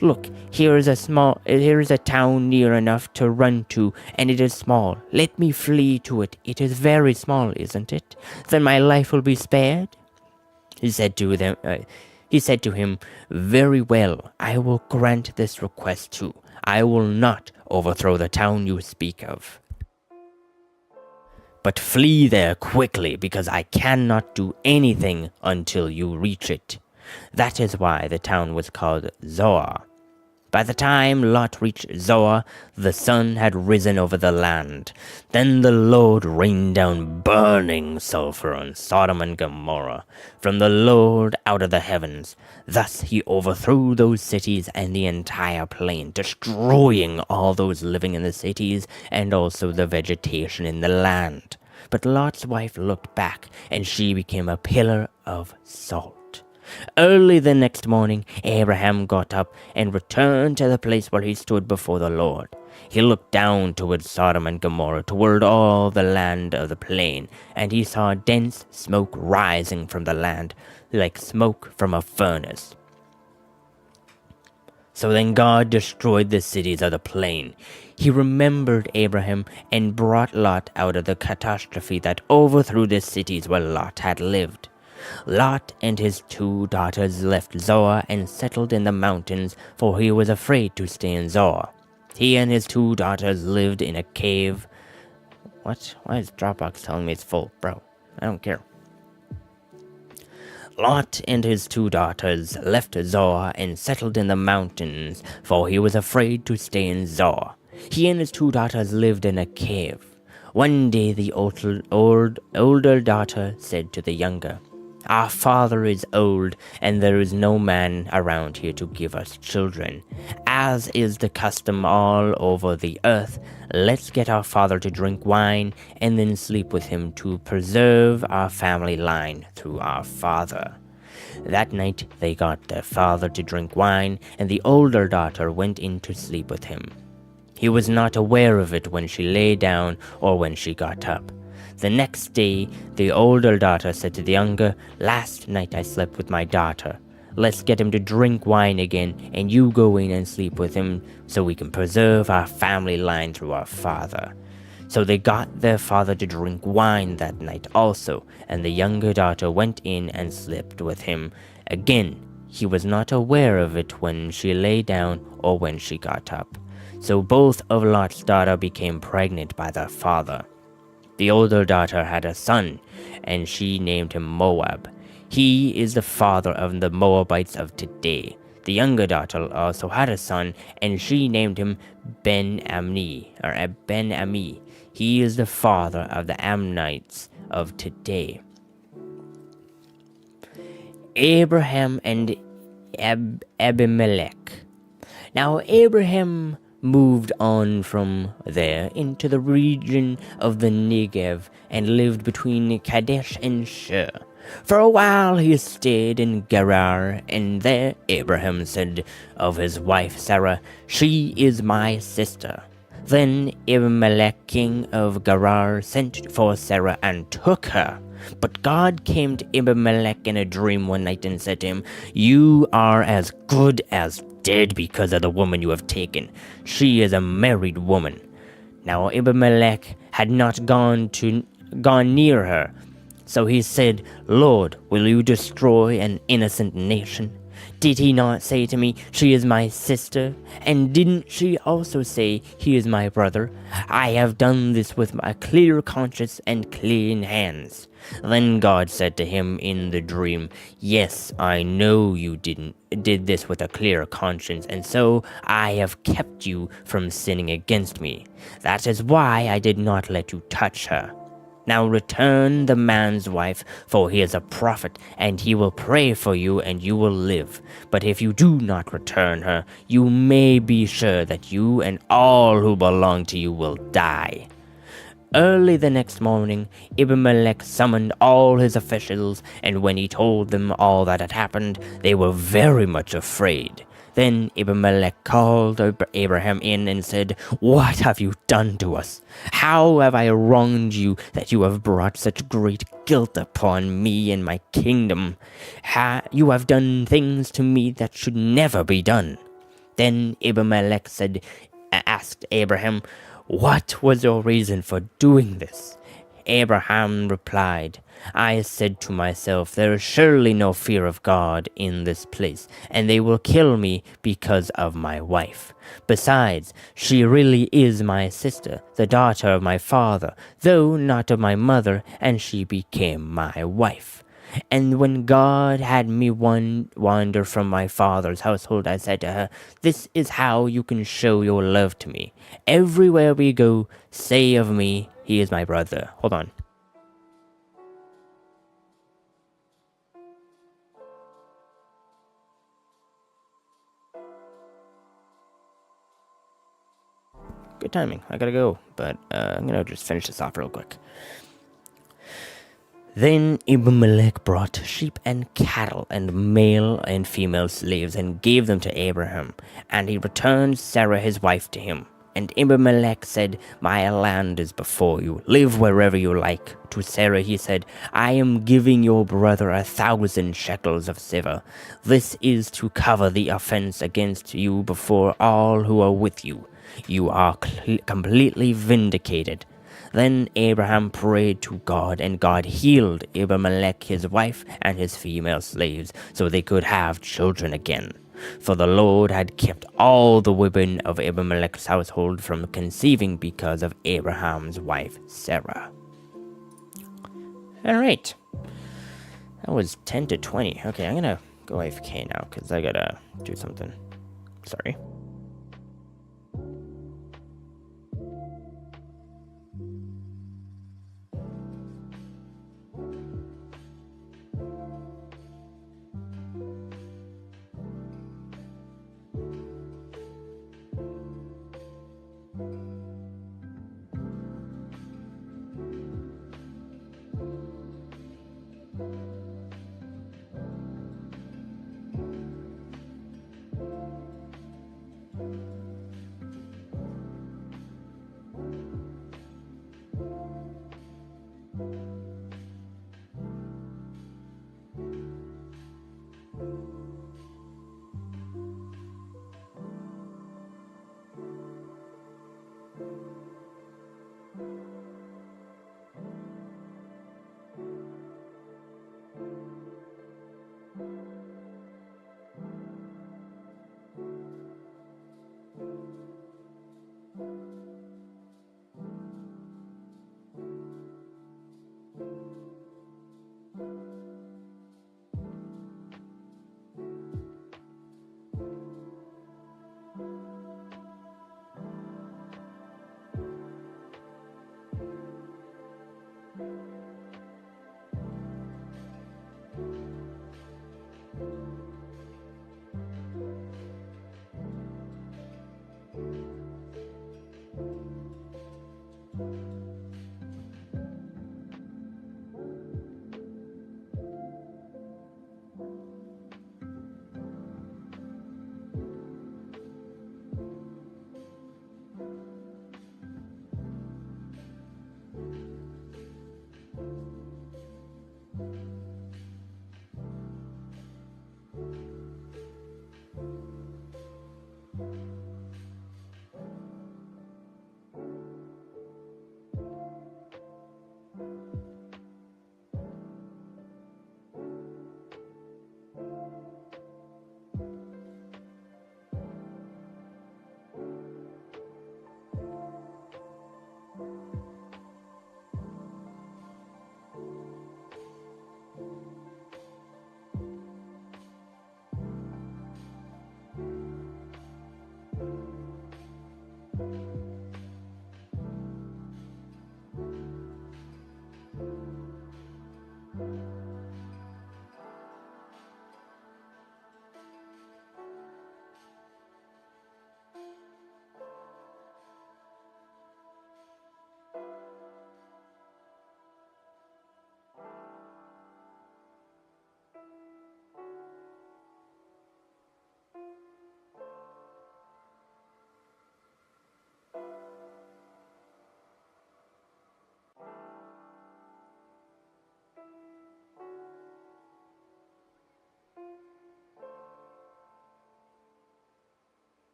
Look, here is a town near enough to run to, and it is small. Let me flee to it. It is very small, isn't it? Then my life will be spared." He said to him, "Very well, I will grant this request too. I will not overthrow the town you speak of. But flee there quickly, because I cannot do anything until you reach it." That is why the town was called Zoar. By the time Lot reached Zoar, the sun had risen over the land. Then the Lord rained down burning sulfur on Sodom and Gomorrah from the Lord out of the heavens. Thus he overthrew those cities and the entire plain, destroying all those living in the cities and also the vegetation in the land. But Lot's wife looked back, and she became a pillar of salt. Early the next morning, Abraham got up and returned to the place where he stood before the Lord. He looked down towards Sodom and Gomorrah, toward all the land of the plain, and he saw dense smoke rising from the land, like smoke from a furnace. So then God destroyed the cities of the plain. He remembered Abraham and brought Lot out of the catastrophe that overthrew the cities where Lot had lived. Lot and his 2 daughters left Zoar and settled in the mountains, for he was afraid to stay in Zoar. He and his 2 daughters lived in a cave. What? Why is Dropbox telling me it's full? Bro, I don't care. Lot and his 2 daughters left Zoar and settled in the mountains, for he was afraid to stay in Zoar. He and his 2 daughters lived in a cave. One day the older daughter said to the younger, "Our father is old, and there is no man around here to give us children. As is the custom all over the earth, let's get our father to drink wine and then sleep with him to preserve our family line through our father." That night they got their father to drink wine, and the older daughter went in to sleep with him. He was not aware of it when she lay down or when she got up. The next day, the older daughter said to the younger, "Last night I slept with my daughter. Let's get him to drink wine again, and you go in and sleep with him so we can preserve our family line through our father." So they got their father to drink wine that night also, and the younger daughter went in and slept with him. Again, he was not aware of it when she lay down or when she got up. So both of Lot's daughters became pregnant by their father. The older daughter had a son, and she named him Moab. He is the father of the Moabites of today. The younger daughter also had a son, and she named him Ben-Ami. He is the father of the Ammonites of today. Abraham and Abimelech. Now Abraham moved on from there into the region of the Negev and lived between Kadesh and Shur. For a while he stayed in Gerar, and there Abraham said of his wife Sarah, "She is my sister." Then Abimelech, king of Gerar, sent for Sarah and took her. But God came to Abimelech in a dream one night and said to him, "You are as good as dead because of the woman you have taken. She is a married woman." Now Abimelech had not gone near her. So he said, "Lord, will you destroy an innocent nation? Did he not say to me, 'She is my sister'? And didn't she also say, 'He is my brother'? I have done this with a clear conscience and clean hands." Then God said to him in the dream, "Yes, I know you did this with a clear conscience, and so I have kept you from sinning against me. That is why I did not let you touch her. Now return the man's wife, for he is a prophet, and he will pray for you, and you will live. But if you do not return her, you may be sure that you and all who belong to you will die." Early the next morning, Abimelech summoned all his officials, and when he told them all that had happened, they were very much afraid. Then Abimelech called Abraham in and said, "What have you done to us? How have I wronged you that you have brought such great guilt upon me and my kingdom? You have done things to me that should never be done." Then Abimelech asked Abraham, "What was your reason for doing this?" Abraham replied, "I said to myself, there is surely no fear of God in this place, and they will kill me because of my wife. Besides, she really is my sister, the daughter of my father, though not of my mother, and she became my wife. And when God had me wander from my father's household, I said to her, 'This is how you can show your love to me. Everywhere we go, say of me, he is my brother.'" Hold on. Good timing. I gotta go, but I'm gonna just finish this off real quick. Then Abimelech brought sheep and cattle and male and female slaves and gave them to Abraham, and he returned Sarah his wife to him. And Abimelech said, "My land is before you. Live wherever you like." To Sarah he said, "I am giving your brother 1,000 shekels of silver. This is to cover the offense against you before all who are with you. You are completely vindicated." Then Abraham prayed to God, and God healed Abimelech his wife and his female slaves, so they could have children again. For the Lord had kept all the women of Abimelech's household from conceiving because of Abraham's wife Sarah. Alright. That was 10 to 20. Okay, I'm gonna go AFK now, because I gotta do something. Sorry.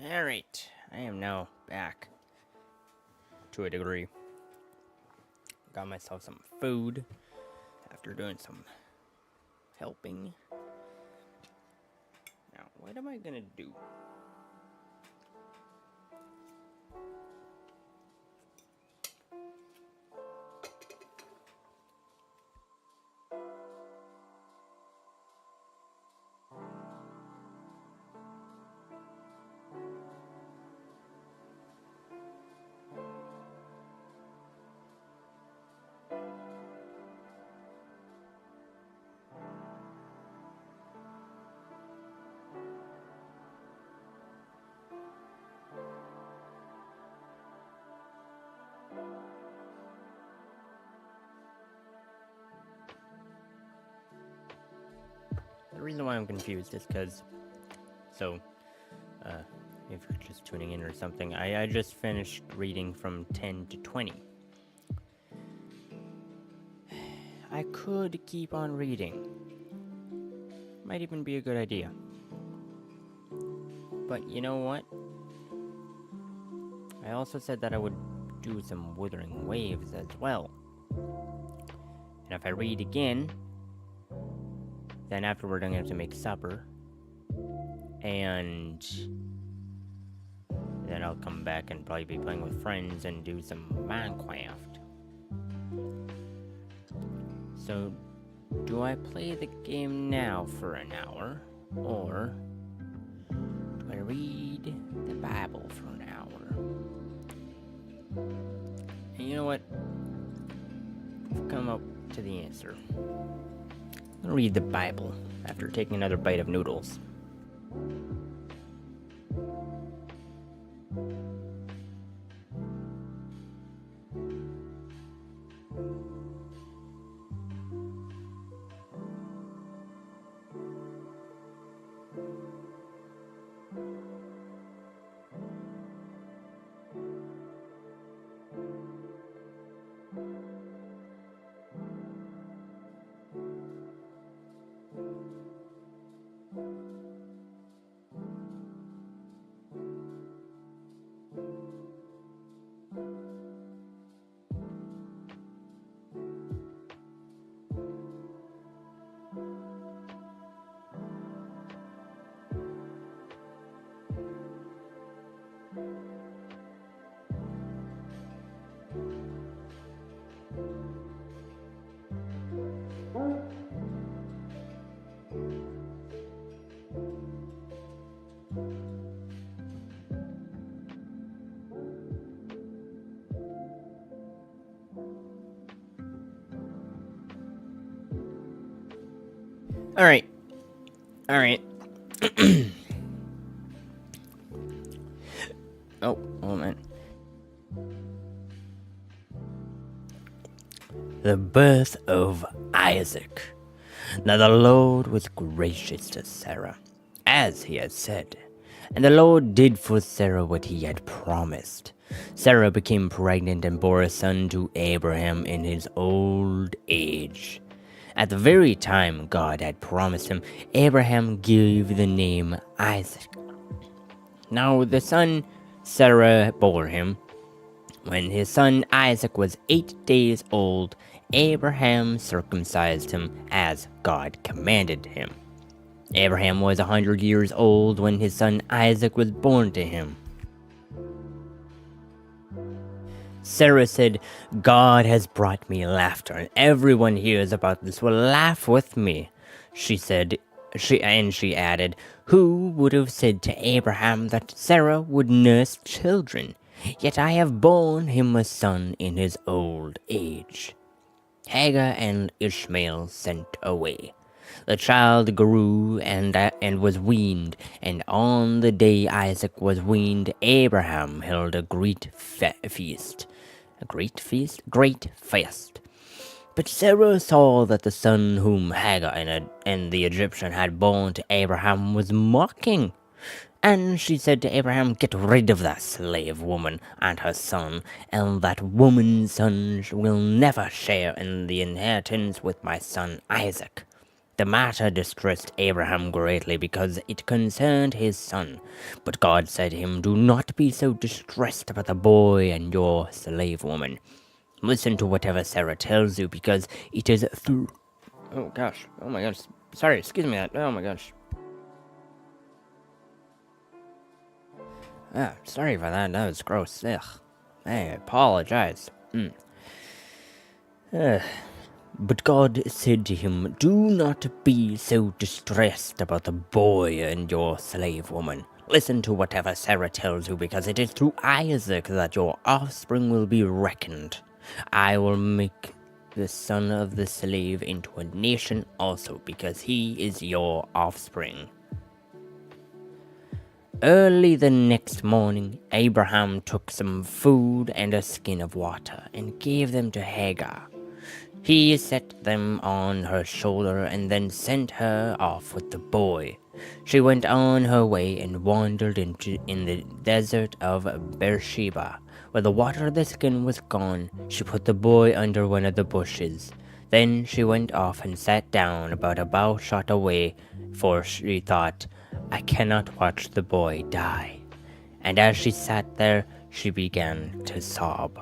Alright, I am now back to a degree. Got myself some food after doing some helping. Now, what am I gonna do? The reason why I'm confused is because, if you're just tuning in or something, I just finished reading from 10 to 20. I could keep on reading. Might even be a good idea. But you know what? I also said that I would do some Wuthering Waves as well. And if I read again, then afterward I'm going to have to make supper. And then I'll come back and probably be playing with friends and do some Minecraft. So, do I play the game now for an hour? Or do I read the Bible for an hour? And you know what? I've come up to the answer. I'm gonna read the Bible after taking another bite of noodles. Alright. Oh, hold on. The birth of Isaac. Now the Lord was gracious to Sarah, as he had said, and the Lord did for Sarah what he had promised. Sarah became pregnant and bore a son to Abraham in his old age. At the very time God had promised him, Abraham gave the name Isaac. Now the son Sarah bore him, when his son Isaac was 8 days old, Abraham circumcised him as God commanded him. Abraham was 100 years old when his son Isaac was born to him. Sarah said, God has brought me laughter, and everyone hears about this will laugh with me. She added, who would have said to Abraham that Sarah would nurse children? Yet I have borne him a son in his old age. Hagar and Ishmael sent away. The child grew and was weaned, and on the day Isaac was weaned, Abraham held a great feast. A great feast? Great fast. But Sarah saw that the son whom Hagar and the Egyptian had borne to Abraham was mocking. And she said to Abraham, get rid of that slave woman and her son, and that woman's son will never share in the inheritance with my son Isaac. The matter distressed Abraham greatly because it concerned his son. But God said to him, "Do not be so distressed about the boy and your slave woman. Listen to whatever Sarah tells you, because it is through..." Oh gosh. Oh my gosh. Sorry, excuse me. Oh my gosh. Sorry for that. That was gross. Ugh. I apologize. But God said to him, "Do not be so distressed about the boy and your slave woman. Listen to whatever Sarah tells you, because it is through Isaac that your offspring will be reckoned. I will make the son of the slave into a nation also, because he is your offspring." Early the next morning, Abraham took some food and a skin of water and gave them to Hagar. He set them on her shoulder and then sent her off with the boy. She went on her way and wandered in the desert of Beersheba. When the water of the skin was gone, she put the boy under one of the bushes. Then she went off and sat down about a bow shot away, for she thought, "I cannot watch the boy die." And as she sat there, she began to sob.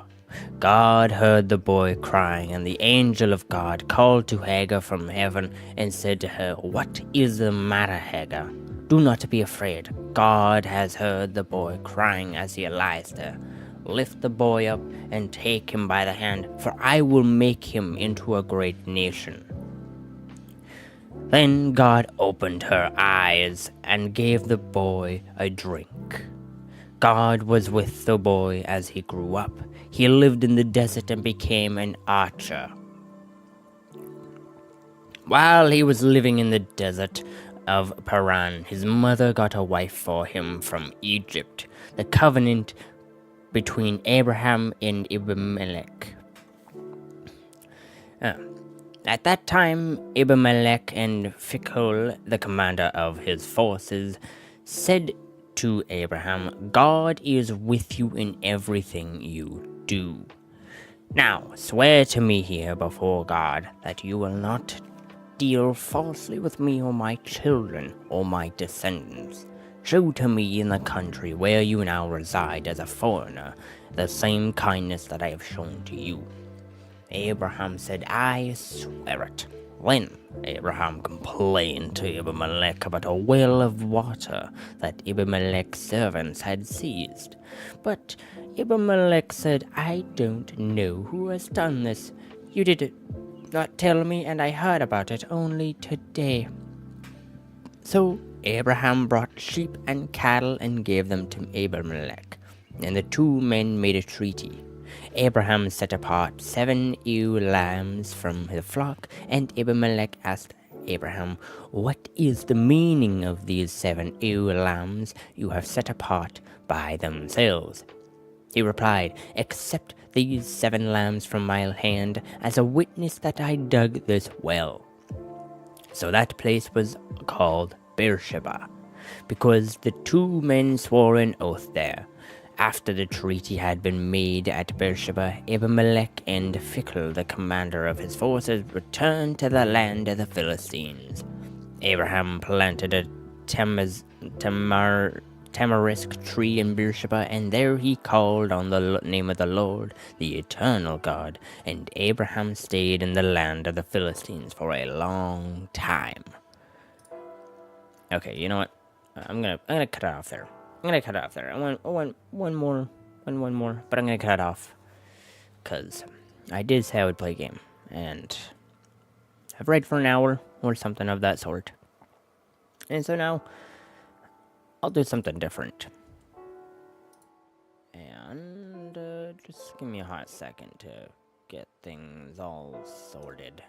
God heard the boy crying, and the angel of God called to Hagar from heaven and said to her, "What is the matter, Hagar? Do not be afraid. God has heard the boy crying as he lies there. Lift the boy up and take him by the hand, for I will make him into a great nation." Then God opened her eyes and gave the boy a drink. God was with the boy as he grew up. He lived in the desert and became an archer. While he was living in the desert of Paran, his mother got a wife for him from Egypt, the covenant between Abraham and Abimelech. At that time, Abimelech and Phicol, the commander of his forces, said to Abraham, "God is with you in everything you do. Now swear to me here before God that you will not deal falsely with me or my children or my descendants. Show to me in the country where you now reside as a foreigner the same kindness that I have shown to you." Abraham said, "I swear it." Then Abraham complained to Abimelech about a well of water that Abimelech's servants had seized. But Abimelech said, "I don't know who has done this. You did not tell me, and I heard about it only today." So Abraham brought sheep and cattle and gave them to Abimelech, and the two men made a treaty. Abraham set apart 7 ewe lambs from the flock, and Abimelech asked Abraham, "What is the meaning of these 7 ewe lambs you have set apart by themselves?" He replied, "Accept these 7 lambs from my hand as a witness that I dug this well." So that place was called Beersheba, because the two men swore an oath there. After the treaty had been made at Beersheba, Abimelech and Phicol, the commander of his forces, returned to the land of the Philistines. Abraham planted a tamarisk tree in Beersheba, and there he called on the name of the Lord, the eternal God. And Abraham stayed in the land of the Philistines for a long time. Okay, you know what? I'm gonna cut it off there. I want one more, but I'm gonna cut it off because I did say I would play a game, and I've read for an hour or something of that sort, and so now I'll do something different. And just give me a hot second to get things all sorted.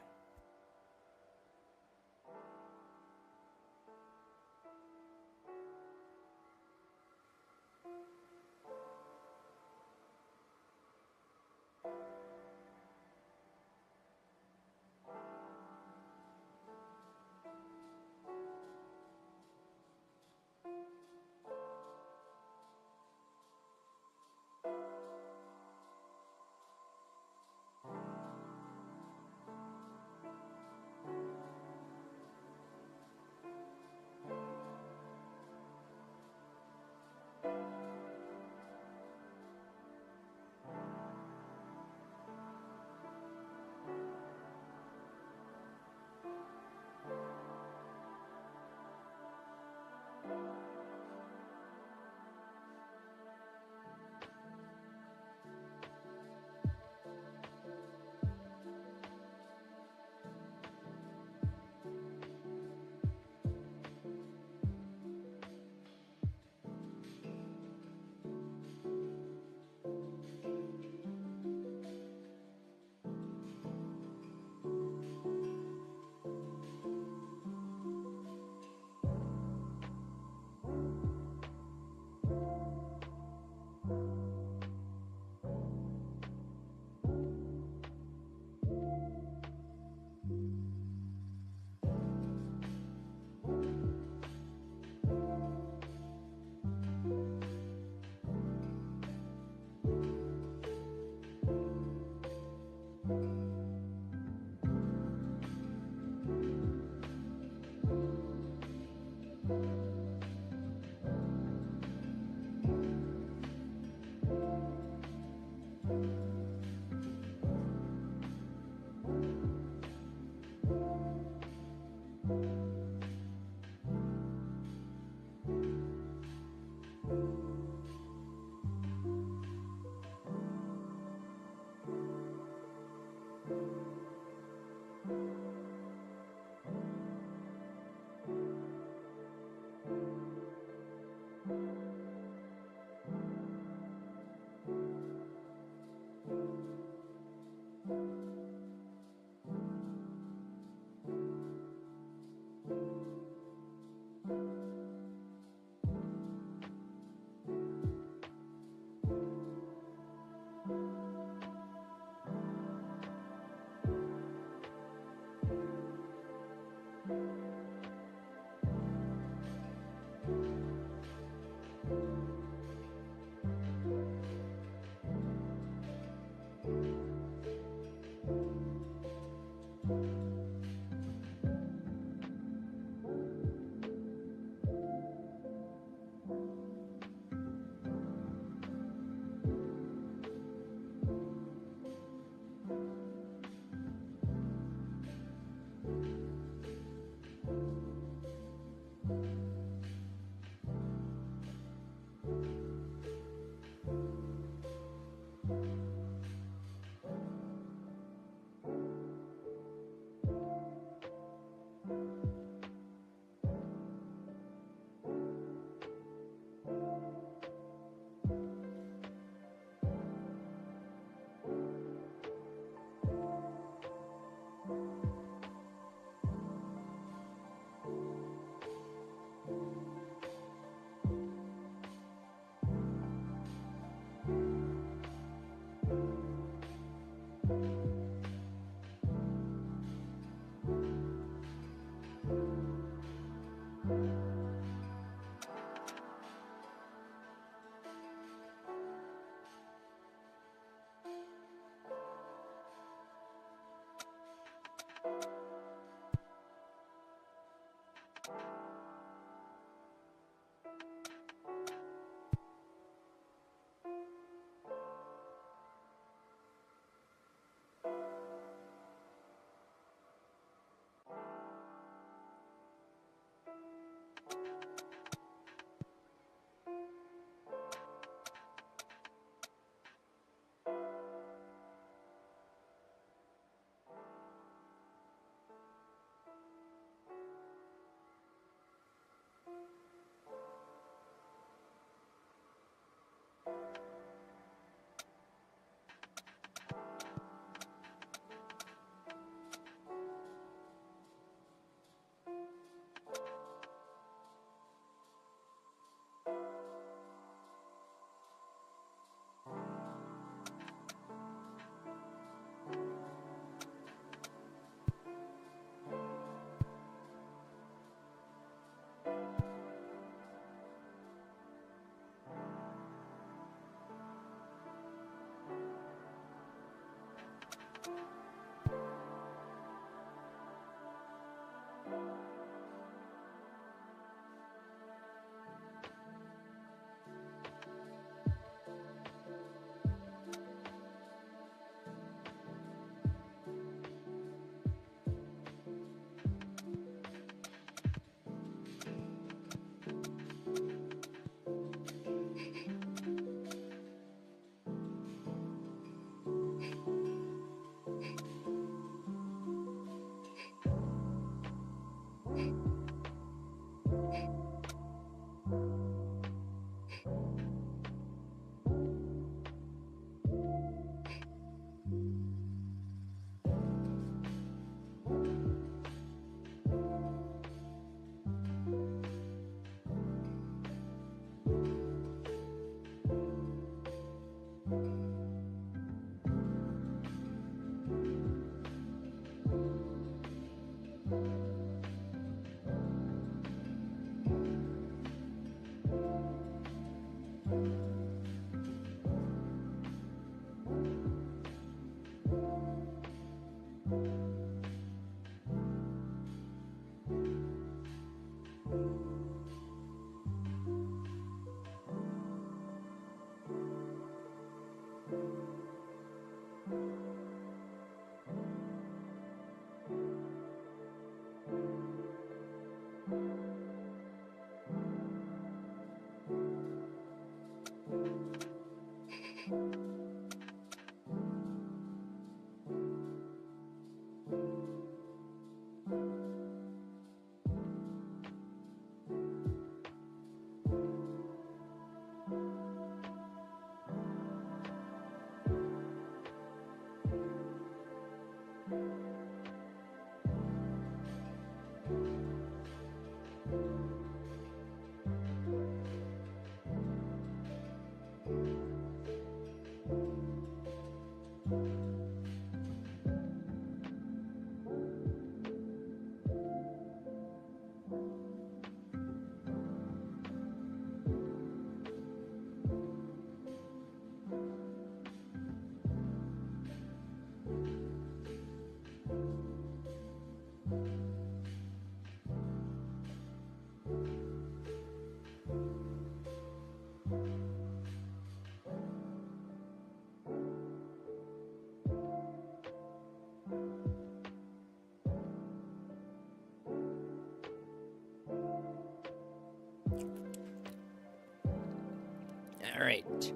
Alright.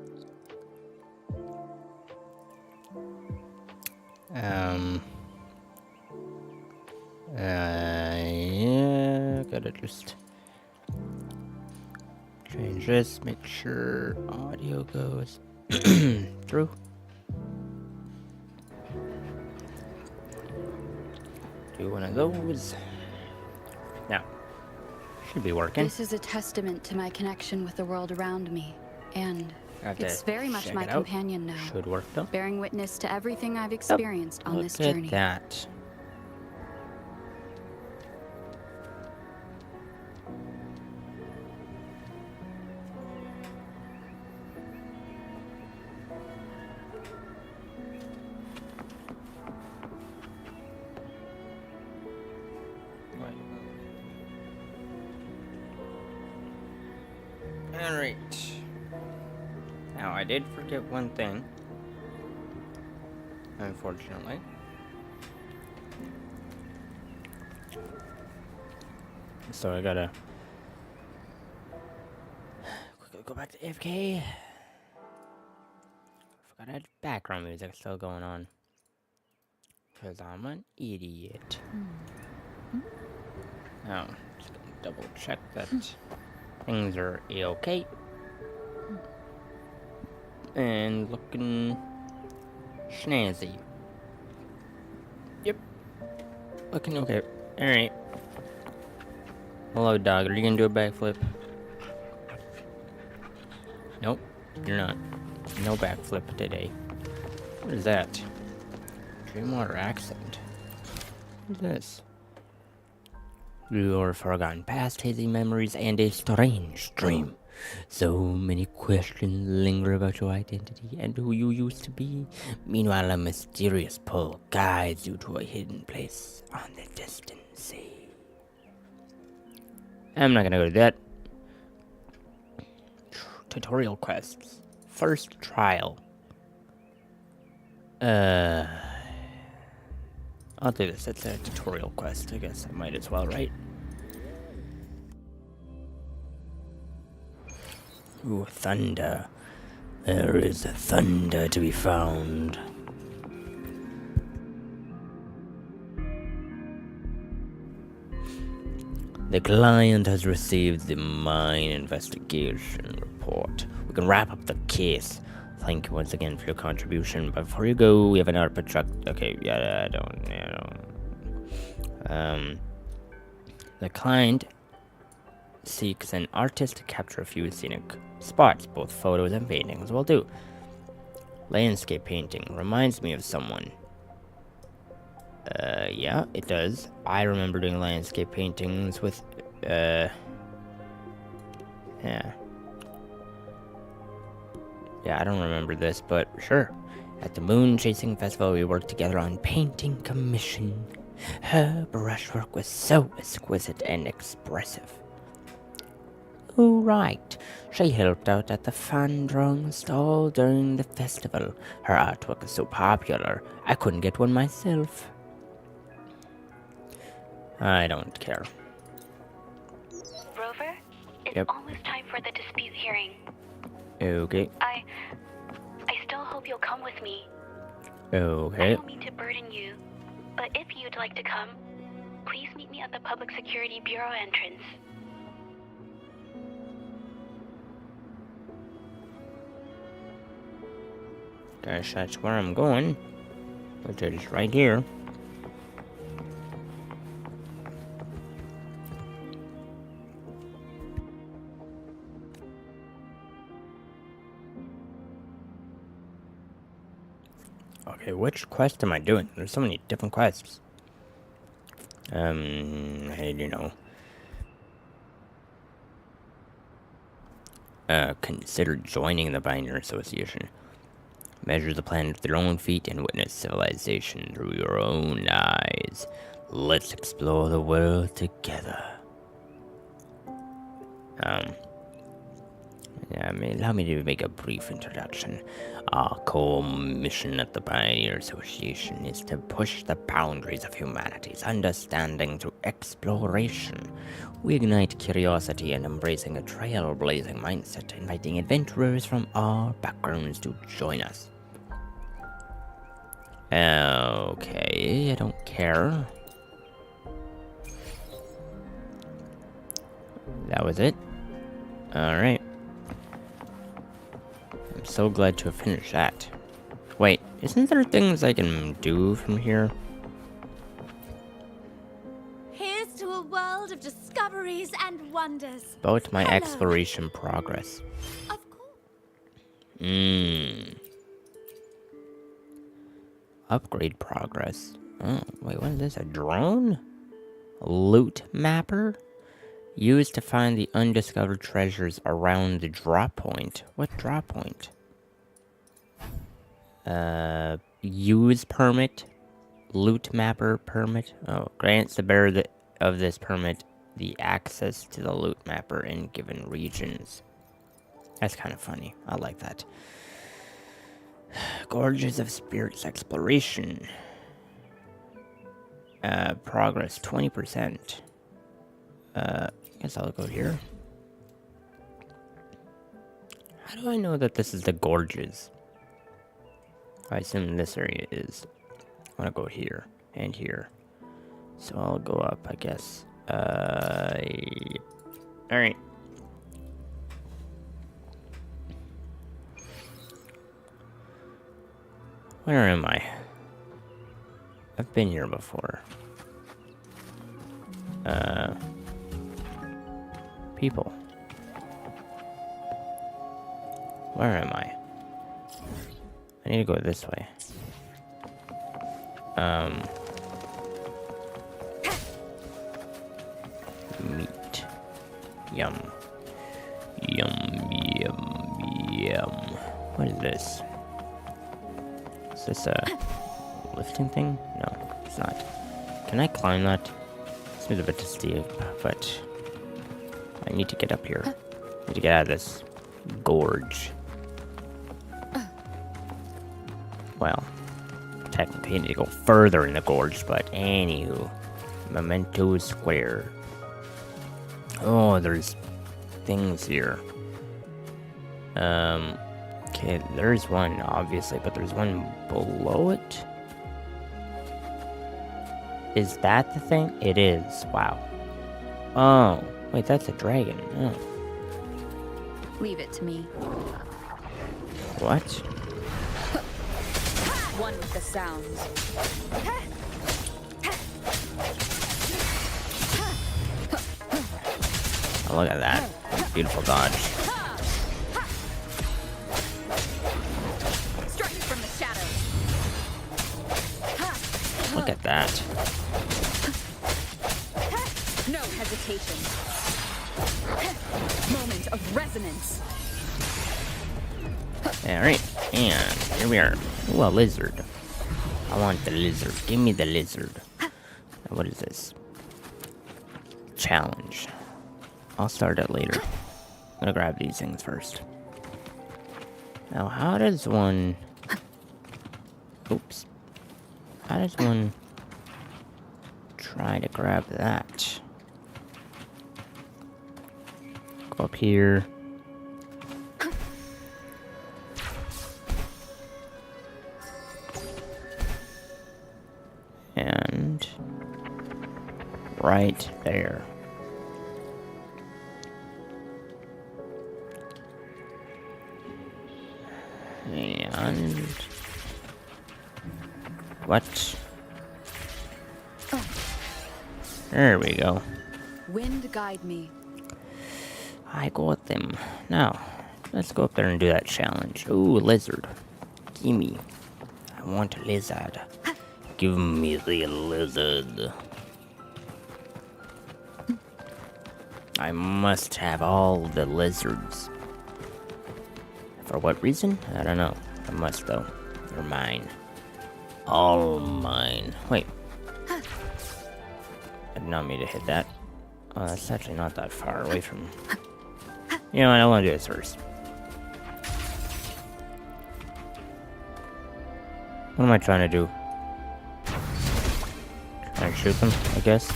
Yeah, gotta just change this, make sure audio goes through. Do one of those. Now, should be working. This is a testament to my connection with the world around me, and it's very much my companion now. Should work though. Bearing witness to everything I've experienced on this journey. Look at that. Alright. Now, I did forget one thing. Unfortunately. So I gotta quickly go back to AFK. Forgot I had background music still going on. Because I'm an idiot. Now, just gonna double check that things are okay. And looking snazzy. Yep. Looking okay. Alright. Hello, dog. Are you gonna do a backflip? Nope. You're not. No backflip today. What is that? Dreamwater accent. What is this? Your forgotten past, hazy memories, and a strange dream. So many questions linger about your identity and who you used to be. Meanwhile, a mysterious pull guides you to a hidden place on the distant sea. I'm not gonna go to that. Tutorial quests. First trial. I'll do this. It's a tutorial quest. I guess I might as well, right? Ooh, thunder. There is thunder to be found. The client has received the mine investigation report. We can wrap up the case. Thank you once again for your contribution. But before you go, we have an output truck. Okay, yeah, I don't. The client seeks an artist to capture a few scenic spots, both photos and paintings will do. Landscape painting reminds me of someone. Yeah, it does. I remember doing landscape paintings with, yeah. Yeah, I don't remember this, but sure. At the Moon Chasing Festival, we worked together on painting commission. Her brushwork was so exquisite and expressive. Oh, right. She helped out at the fan drawing stall during the festival. Her artwork is so popular, I couldn't get one myself. I don't care. Rover, it's almost time for the dispute hearing. Okay. I still hope you'll come with me. Okay. I don't mean to burden you, but if you'd like to come, please meet me at the Public Security Bureau entrance. Guess that's where I'm going, which is right here. Okay, which quest am I doing? There's so many different quests. Hey, you know. Consider joining the Pioneer Association. Measure the planet with your own feet and witness civilization through your own eyes. Let's explore the world together. Allow me to make a brief introduction. Our core mission at the Pioneer Association is to push the boundaries of humanity's understanding through exploration. We ignite curiosity and embracing a trailblazing mindset, inviting adventurers from all backgrounds to join us. Okay, I don't care. That was it? Alright. I'm so glad to have finished that. Wait, isn't there things I can do from here? Here's to a world of discoveries and wonders. About my Hello. exploration progress. Of course. Upgrade progress. Oh, wait, what is this? A drone? A loot mapper? Used to find the undiscovered treasures around the drop point. What drop point? Use permit? Loot mapper permit? Oh, grants the bearer of this permit the access to the loot mapper in given regions. That's kind of funny. I like that. Gorges of Spirits exploration. Progress 20%. Guess I'll go here. How do I know that this is the gorges? I assume this area is. I want to go here and here. So I'll go up, I guess. Alright. Where am I? I've been here before. People. Where am I? I need to go this way. Meat. Yum. Yum, yum, yum. What is this? Is this a lifting thing? No, it's not. Can I climb that? Seems a bit steep, but I need to get up here. I need to get out of this gorge. Well, technically I need to go further in the gorge, but anywho. Memento Square. Oh, there's things here. Okay, there's one, obviously, but there's one below it. Is that the thing? It is. Wow. Oh, wait, that's a dragon. Oh. Leave it to me. What? One with the sounds. Oh, look at that. Beautiful dodge. Striking from the shadows. Look at that. No hesitation. Moment of resonance. Alright, and here we are. Ooh, a lizard. I want the lizard. Give me the lizard. What is this? Challenge. I'll start it later. I'm gonna grab these things first. Now, how does one... Oops. How does one try to grab that? Go up here. And right there. And what? There we go. Wind guide me. I got them. Now, let's go up there and do that challenge. Ooh, lizard. Gimme. I want a lizard. Give me the lizard. I must have all the lizards. For what reason? I don't know. I must, though. They're mine. All mine. Wait. I did not mean to hit that. Oh, that's actually not that far away from... You know what? I want to do this first. What am I trying to do? Trying to shoot them, I guess.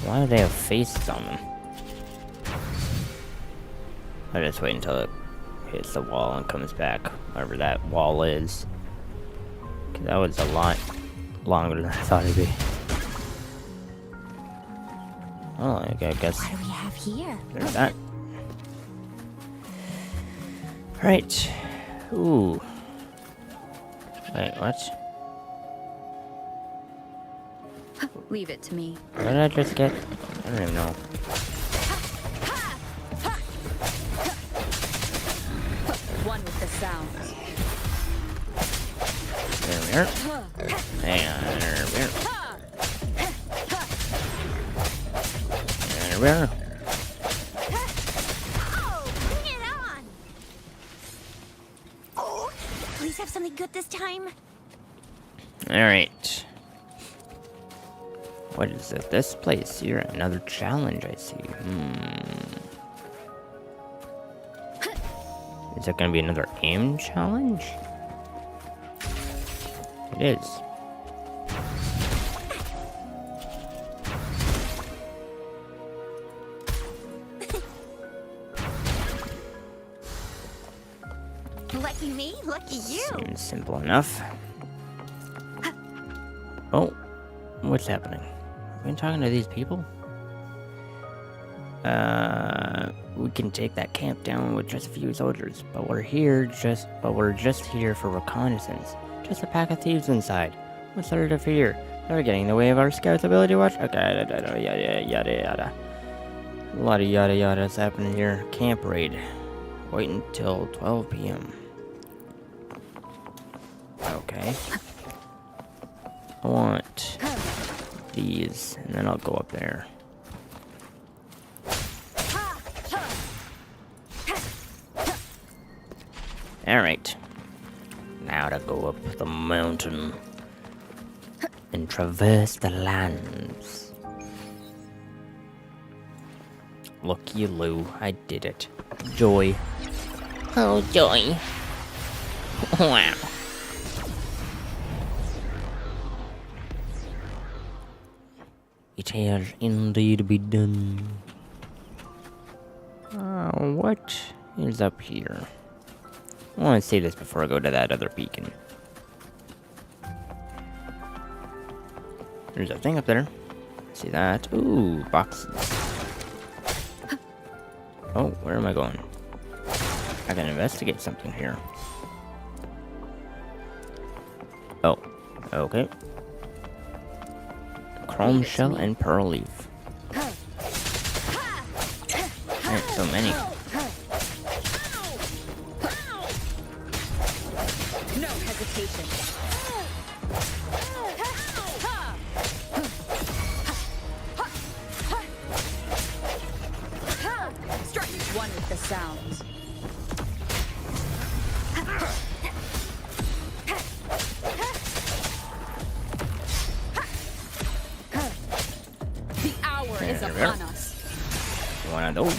Why do they have faces on them? I just wait until it hits the wall and comes back, wherever that wall is. 'Cause that was a lot longer than I thought it'd be. Oh, I guess. What do we have here? There's that. Right. Ooh. Wait, what? Leave it to me. What did I just get? I don't even know. One with the sound. There we are. And there we are. There we are. Oh, bring it on! Oh, please have something good this time. Alright. What is it? This place here. Another challenge, I see. Is it gonna be another aim challenge? It is. Lucky me, lucky you. Seems simple enough. Oh, what's happening? Have we been talking to these people? We can take that camp down with just a few soldiers, but we're just here for reconnaissance. Just a pack of thieves inside. What's there to fear? They're getting in the way of our scouts' ability to watch. Okay, yada yada yada. A lot of yada yada's happening here. Camp raid. Wait until 12 p.m. Okay. I want these, and then I'll go up there. Alright. Now to go up the mountain and traverse the lands. Lucky Lou, I did it. Joy. Oh, joy. Wow. It has indeed been done. What is up here? I want to see this before I go to that other beacon. There's a thing up there. See that? Ooh, boxes. Oh, where am I going? I can investigate something here. Oh, okay. Chrome shell and pearl leaf. There's so many. No hesitation. Strike one with the sounds. The hour is upon us. One of those.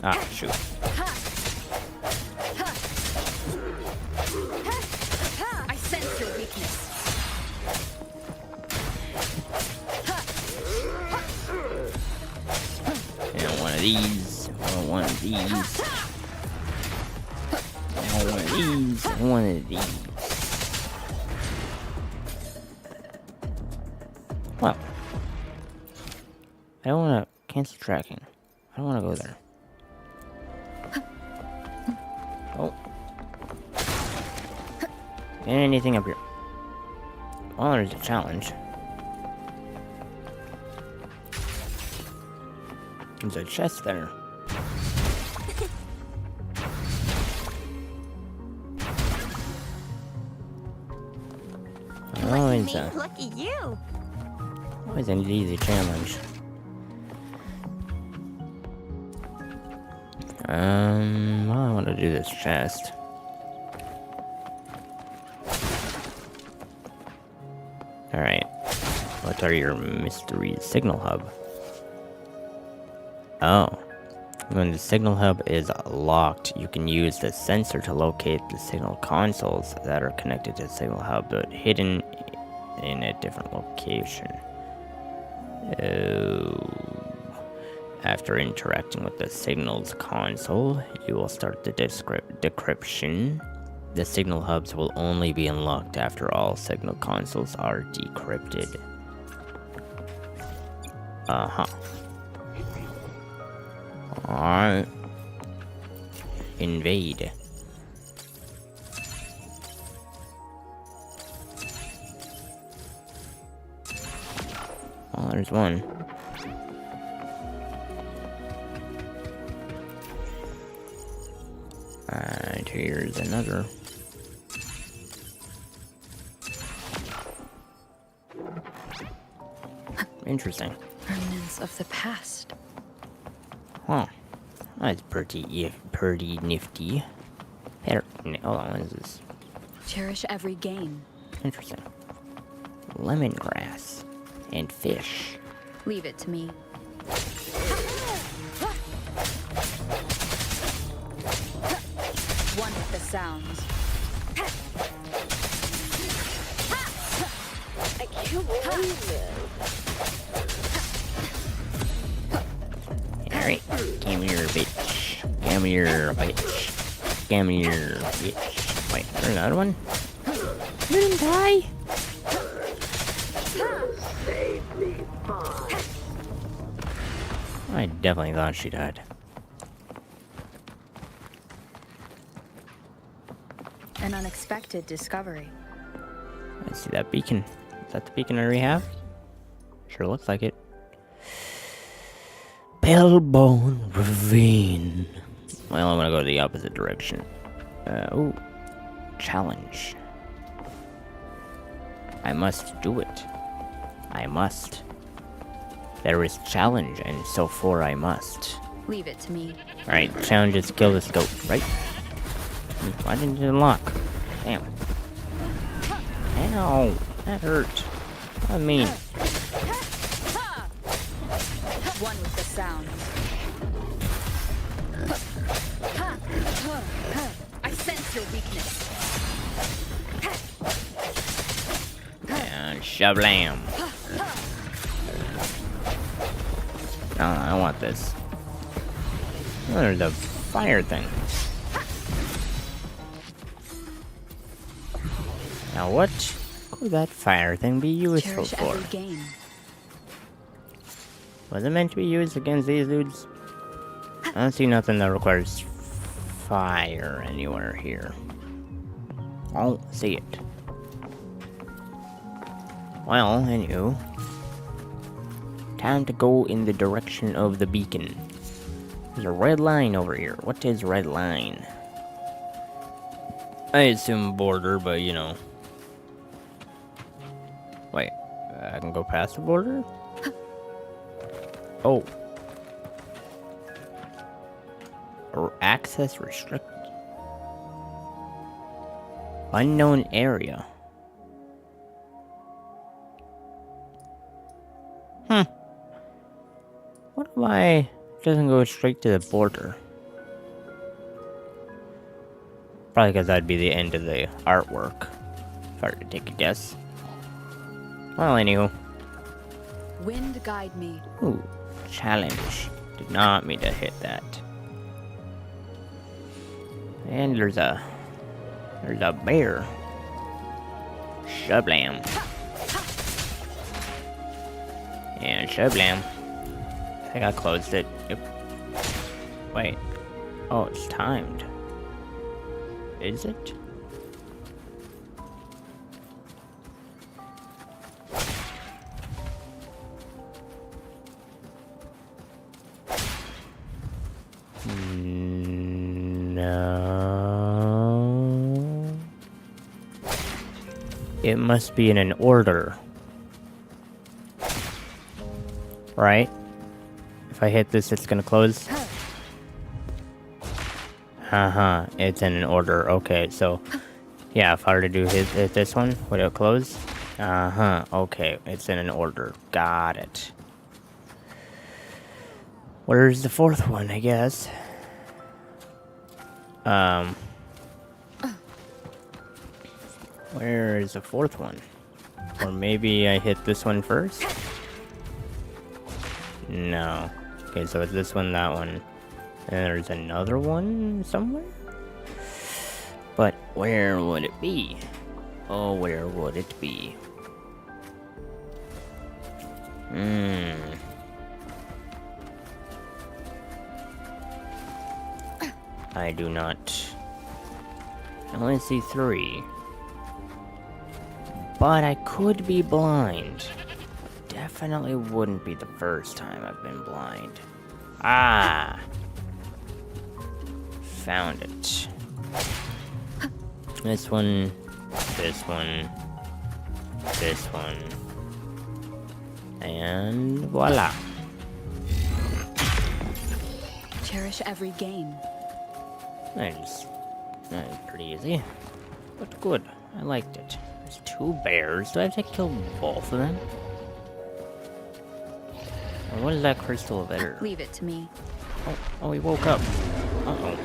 Ah, shoot. I sense your weakness. And one of these. One of these. One of these. One of these. Well, I don't want to cancel tracking. I don't want to go there. Oh. Anything up here? Well, there's a challenge. There's a chest there. Lucky me, lucky you. Always an easy challenge. Well, I want to do this chest. Alright. What are your mysteries? Signal hub. Oh. When the signal hub is locked, you can use the sensor to locate the signal consoles that are connected to the signal hub, but hidden in a different location. After interacting with the signals console, you will start the decryption. The signal hubs will only be unlocked after all signal consoles are decrypted. Alright. Invade. Oh, there's one. And here's another. Interesting. Remnants of the past. Huh. That's pretty nifty. Here, hold on, what is this? Cherish every gain. Interesting. Lemongrass. And fish. Leave it to me. One with the sounds. I can't believe it. Alright, come here, bitch. Come here, bitch. Come here, bitch. Wait, there's another one? You didn't die? Save me, fine. I definitely thought she died. An unexpected discovery. I see that beacon. Is that the beacon I already have? Sure looks like it. Pellbone Ravine. Well, I'm gonna go the opposite direction. Oh. Challenge. I must do it. I must. There is challenge, and so far I must. Leave it to me. Alright, challenge is kill this goat, right? Why didn't it unlock? Damn. Ow, that hurt. I mean. One with the sound. I sense your weakness. And shablam. No, I don't want this. Oh, there's a fire thing. Now what could that fire thing be useful Cherish for? every gain. Was it meant to be used against these dudes? I don't see nothing that requires fire anywhere here. I don't see it. Well, anywho. Time to go in the direction of the beacon. There's a red line over here. What is red line? I assume border, but you know. Wait, I can go past the border? Oh. Access restricted. Unknown area. What if I doesn't go straight to the border? Probably because that'd be the end of the artwork. If I were to take a guess. Well, anywho. Wind guide me. Ooh, challenge. Did not mean to hit that. And there's a bear. Shablam. And shablam. I think I closed it. Yep. Wait. Oh, it's timed. Is it? No. It must be in an order. Right? If I hit this, it's gonna close. It's in an order. Okay, so yeah, if I were to do hit this one, would it close? Okay, it's in an order. Got it. Where's the fourth one, I guess? Where is the fourth one? Or maybe I hit this one first? No. Okay, so it's this one, that one. And there's another one somewhere? But where would it be? Oh, where would it be? I do not. I only see 3. But I could be blind. Definitely wouldn't be the first time I've been blind. Ah! Found it. This one, this one, this one. And voila. Cherish every gain. That's pretty easy. But good. I liked it. There's 2 bears. Do I have to kill both of them? Or what is that crystal there? Leave it to me. Oh, he woke up. Uh-oh.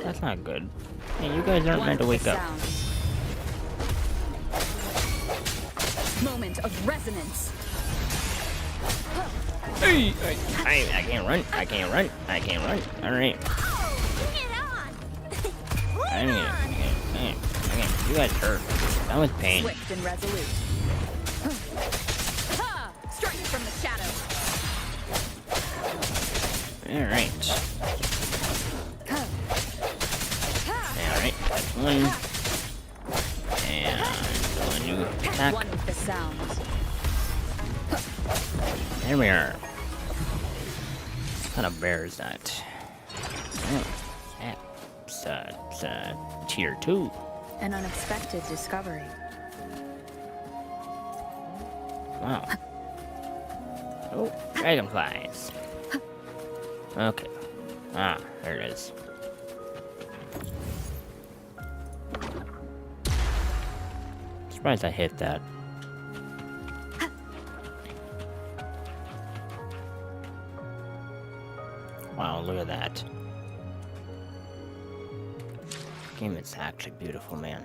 That's not good. Hey, you guys aren't meant to wake up. Moment of resonance. Hey, I can't run. I can't run. I can't run. Alright. Bring it on! I can't. You guys hurt. That was pain. Swift and resolute. Strike from the shadows. Alright. Alright, that's one. And one new attack. One with the sounds. There we are. What kind of bear is that? Oh, that's tier 2. An unexpected discovery. Wow. Oh, dragonflies. Okay. Ah, there it is. Surprised I hit that. Wow, look at that. Game is actually beautiful, man.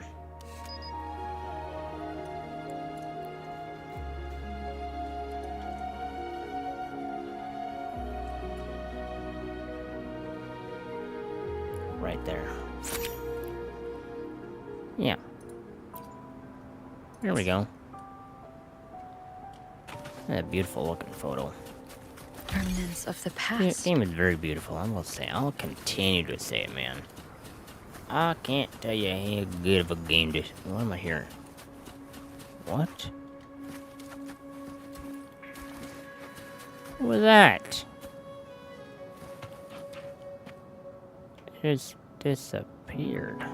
Right there. Yeah. There we go. That beautiful looking photo. Remnants of the The past. game is very beautiful, I will say. I'll continue to say it, man. I can't tell you how good of a game this. What am I hearing? What? What was that? It just disappeared.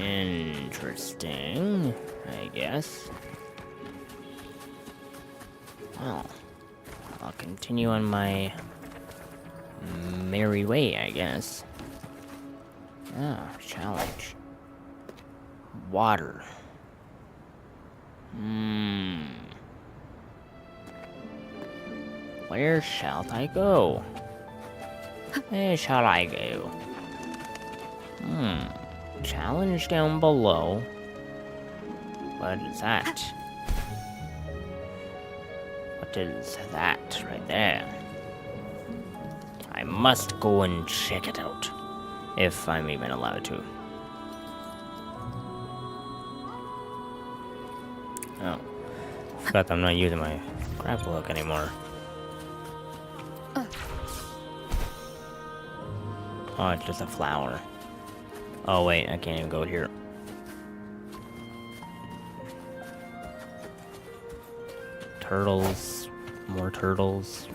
Interesting, I guess. Well, I'll continue on my merry way, I guess. Ah, challenge. Water. Where shall I go? Where shall I go? Challenge down below. What is that? What is that right there? I must go and check it out. If I'm even allowed to. Oh. Forgot I'm not using my grapple hook anymore. Oh, it's just a flower. Oh wait, I can't even go here. Turtles. More turtles.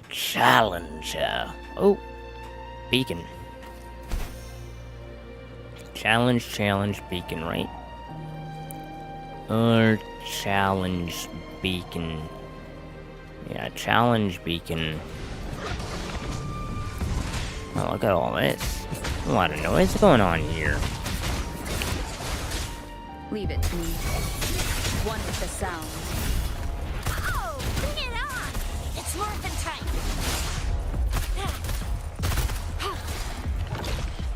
Challenger. Oh. Beacon. Challenge, beacon, right? Or challenge, beacon. Yeah, challenge, beacon. Oh, look at all this. A lot of noise going on here. Leave it to me. One with the sound. Oh, bring it on! It's morphin' time.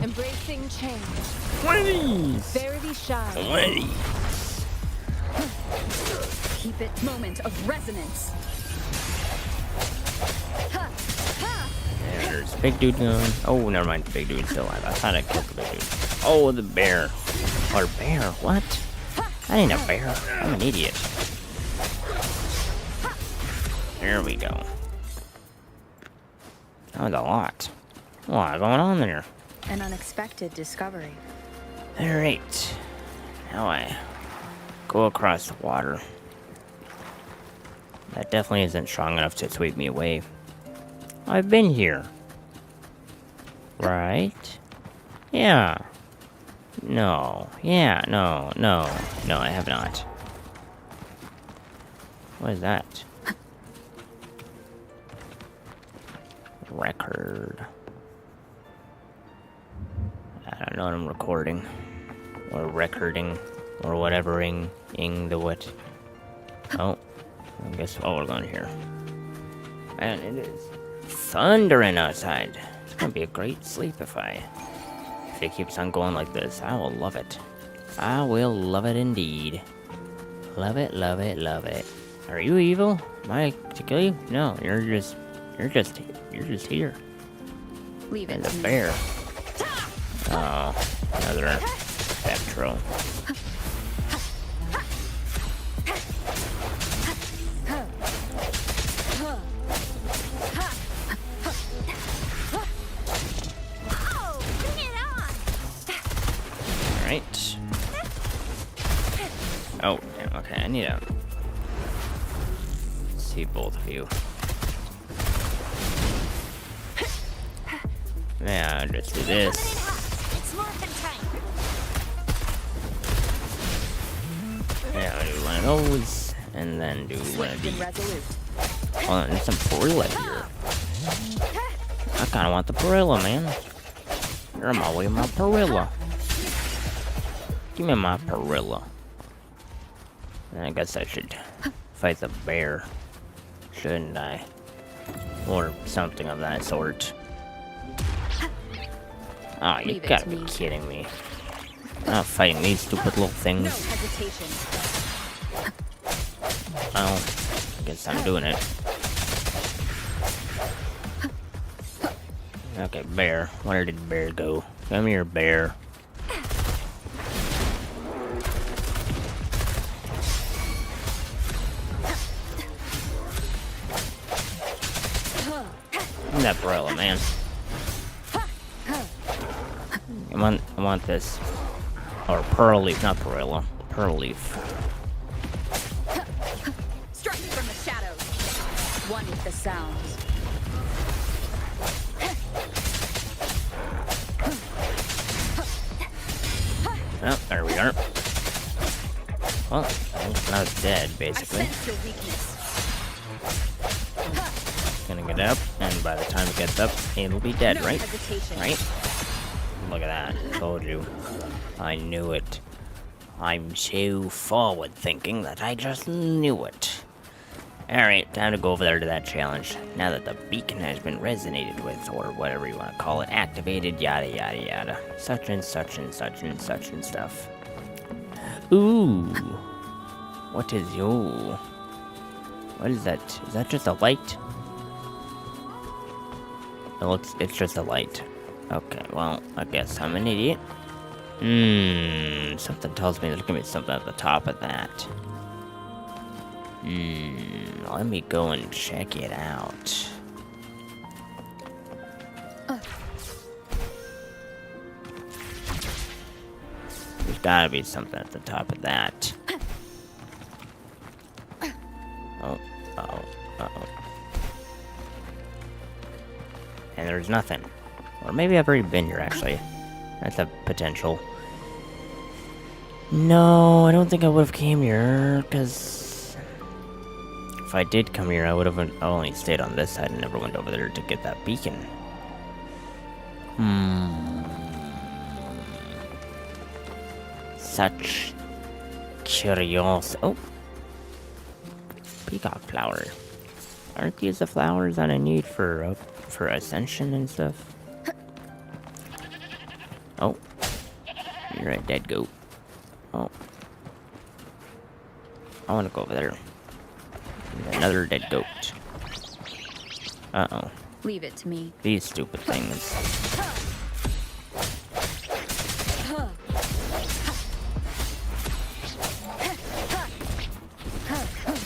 Embracing change. 20s! Verity shine. 20s! Keep it. Moment of resonance. Yeah, there's big dude going. Oh, never mind. Big dude's still alive. I thought I killed the big dude. Oh, the bear. Or bear? What? I ain't a bear. I'm an idiot. There we go. That was a lot. A lot going on there. An unexpected discovery. Alright. Now I go across the water. That definitely isn't strong enough to sweep me away. I've been here. Right? Yeah. No. Yeah, no, no. No, I have not. What is that? Record. I don't know what I'm recording. Or recording. Or whatevering. Ing the what. Oh. I guess we're going here. And it is thundering outside. It's gonna be a great sleep if it keeps on going like this. I will love it. I will love it indeed. Love it, love it, love it. Are you evil? Am I to kill you? No, you're just here. Leave it. And a bear. Oh, another spectral. Oh, bring it on! Alright. Oh, damn, okay, I need to see both of you. Yeah, just do this. It's morphin' time. Yeah, I'll do one of those, and then do one of these. Resolute. Oh, there's some Perilla here. I kinda want the Perilla, man. You're on my way, my Perilla. Give me my Perilla. I guess I should fight the bear, shouldn't I? Or something of that sort. Oh, you Leave it gotta to be me. kidding me. I'm not fighting these stupid little No things. hesitation. Well, I guess I'm doing it. Okay, bear. Where did bear go? Come here, bear. Give me that Perilla, man. I want this. Or pearl leaf, not Perilla. Pearl leaf. Strike from the shadows. One with the sound. Oh, there we are. Well, now it's dead, I basically. sense your weakness. Gonna get up, and by the time it gets up, it'll be dead, No right? hesitation. Right? Look at that. Told you. I knew it. I'm so forward thinking that I just knew it. Alright, time to go over there to that challenge. Now that the beacon has been resonated with, or whatever you want to call it, activated, yada yada yada. Such and such and such and such and stuff. Ooh. What is you? What is that? Is that just a light? It's just a light. Okay, well, I guess I'm an idiot. Something tells me there's gonna be something at the top of that. Let me go and check it out. There's gotta be something at the top of that. Oh, uh-oh, uh-oh. And there's nothing. Or maybe I've already been here, actually. That's a potential. No, I don't think I would have came here, because if I did come here, I would have only stayed on this side and never went over there to get that beacon. Such curiosity. Oh, peacock flower. Aren't these the flowers that I need for ascension and stuff? Oh, you're a dead goat. Oh, I want to go over there. Another dead goat. Uh-oh. Leave it to me. These stupid things.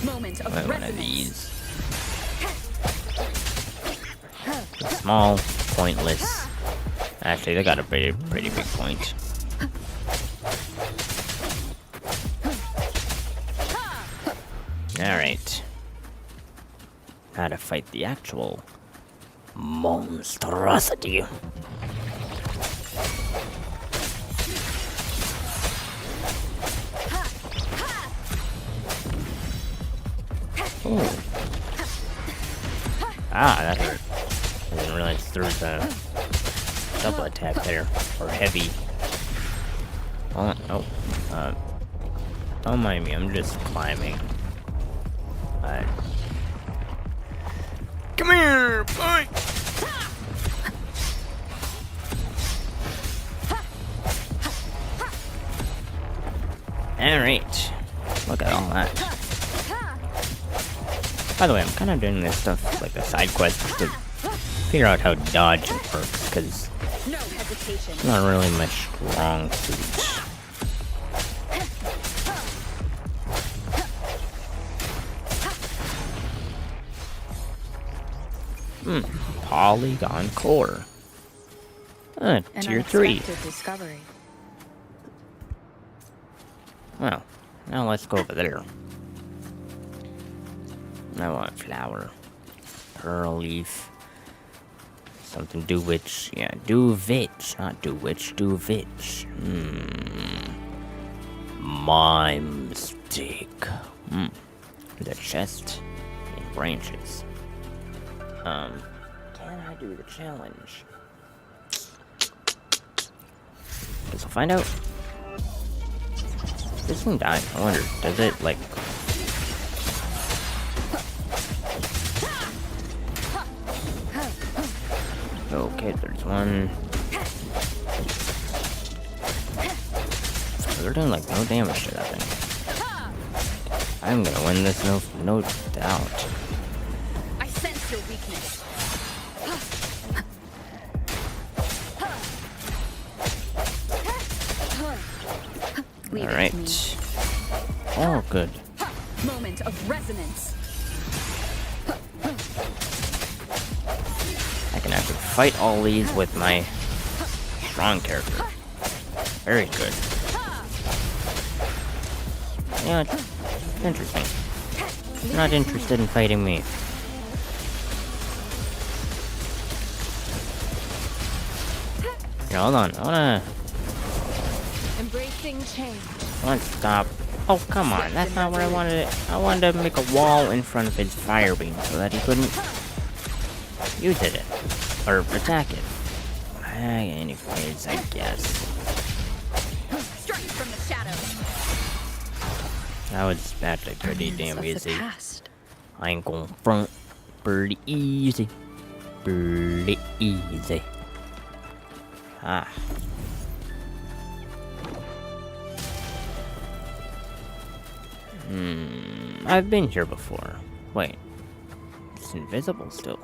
Moment of One of resonance. these. Small, pointless. Actually, they got a pretty big point. Alright. How to fight the actual monstrosity. Oh. Ah, that hurt. I didn't realize there was a double attack there. Or heavy. Oh, don't mind me, I'm just climbing. Come here, boy! Alright. Look at all that. By the way, I'm kind of doing this stuff like a side quest just to figure out how dodge works, because No hesitation. it's not really my strong suit. Polygon core. An Tier 3. unexpected discovery. Well, now let's go over there. I want flower. Pearl leaf. Something do witch. Yeah, do witch. Not do witch, do witch. Mime stick. The chest in branches. Can I do the challenge? Guess I'll find out. This thing died. I wonder, does it like... Okay, there's one. They're doing like no damage to that thing. I'm gonna win this, no doubt. I sense your weakness. Leave it to me. Alright. Oh, good. Moment of resonance. I can actually fight all these with my strong character. Very good. Yeah, it's interesting. Not interested in fighting me. Yeah, hold on. Embracing change. I want to stop. Oh, come on. That's not where I wanted it. I wanted to make a wall in front of his fire beam so that he couldn't use it. Or attack it. Anyways, I guess. Strike from the shadows. That was actually pretty damn Of the easy. past. I ain't going front. Pretty easy. Pretty easy. Ah. I've been here before. Wait. It's invisible still.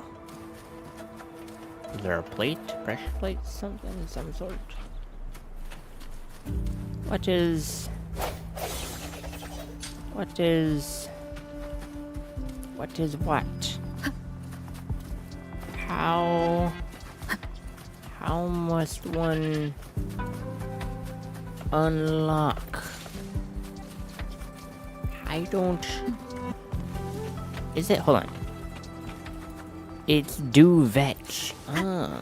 Is there a plate? Pressure plate? Something? Some sort? What is... What is what? How must one unlock? I don't... Is it? Hold on. It's do vetch. Oh.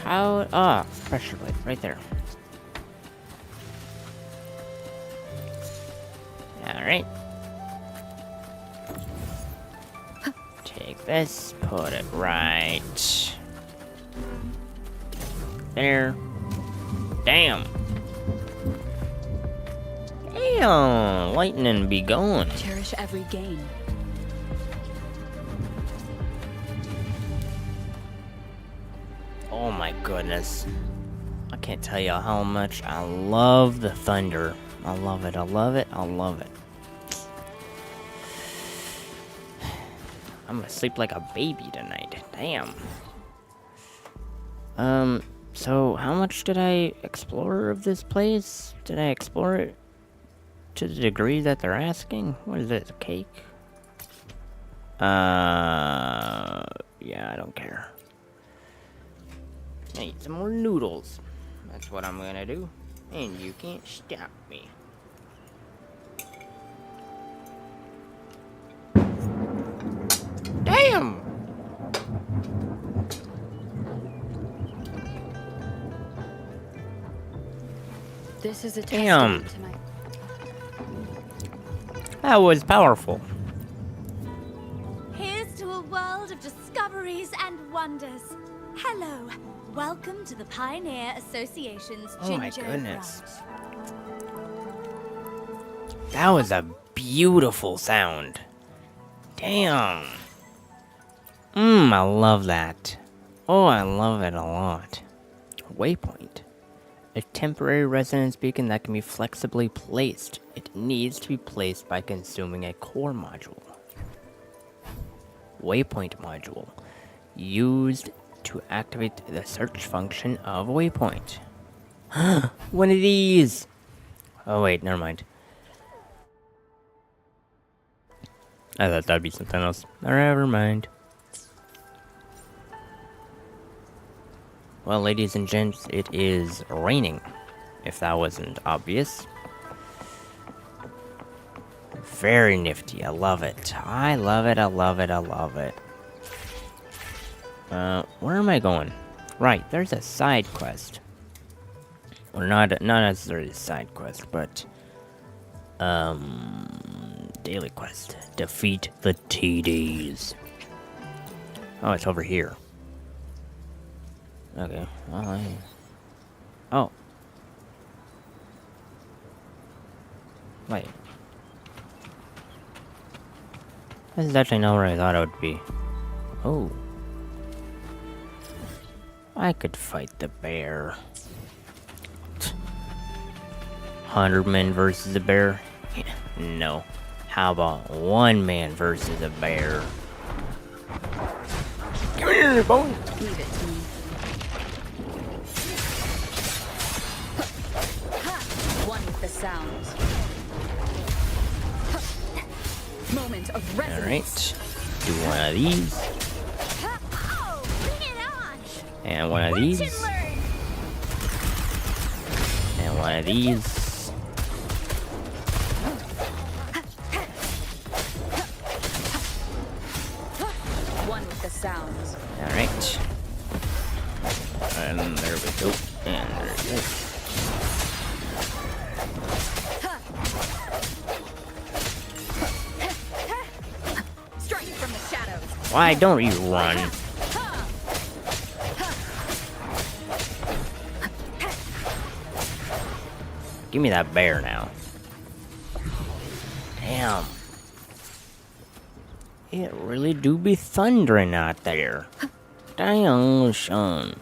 How... Ah, pressure plate, right there. Alright. Take this, put it right there. Damn. Damn, lightning be going. Cherish every gain. Oh my goodness. I can't tell you how much I love the thunder. I love it, I love it, I love it. I'm gonna sleep like a baby tonight. Damn. So how much did I explore of this place? Did I explore it to the degree that they're asking? What is this, a cake? Yeah, I don't care. I eat some more noodles. That's what I'm gonna do. And you can't stop me. Damn! This is a Damn. testament to my... That was powerful. Here's to a world of discoveries and wonders. Hello. Welcome to the Pioneer Association's Oh my Jinjo goodness. branch. That was a beautiful sound. Damn. I love that. Oh, I love it a lot. Waypoint. A temporary resonance beacon that can be flexibly placed. It needs to be placed by consuming a core module. Waypoint module. Used to activate the search function of Waypoint. One of these! Oh wait, never mind. I thought that'd be something else. Never mind. Well, ladies and gents, it is raining. If that wasn't obvious. Very nifty. I love it. I love it. I love it. I love it. Where am I going? Right, there's a side quest. Or not necessarily a side quest, but daily quest. Defeat the TDs. Oh, it's over here. Okay, well, oh. Wait. This is actually not where I thought it would be. Oh. I could fight the bear. 100 men versus a bear? No. How about 1 man versus a bear? Come here, boy! Leave it to me. One with the sounds. Moment of resonance. Alright. Do one of these. Oh, bring it on! And one of these. Watch and learn. And one of these. One with the sounds. Alright. And there we go. And there we go. Strike from the shadows. Why don't you run? Give me that bear now. Damn. It really do be thundering out there. Damn, son.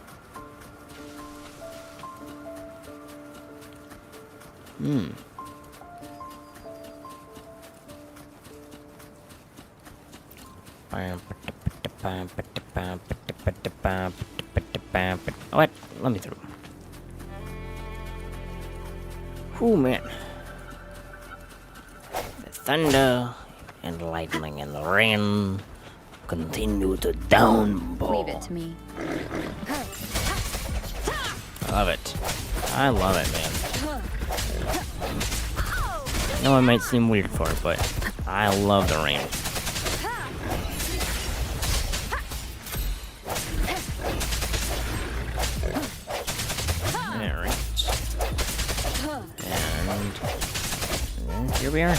What? Let me through. Whew, man. The thunder and lightning and the rain continue to downpour. Leave it to me. I love it. I love it, man. I know it might seem weird for it, but I love the rain. Alright. And here we are.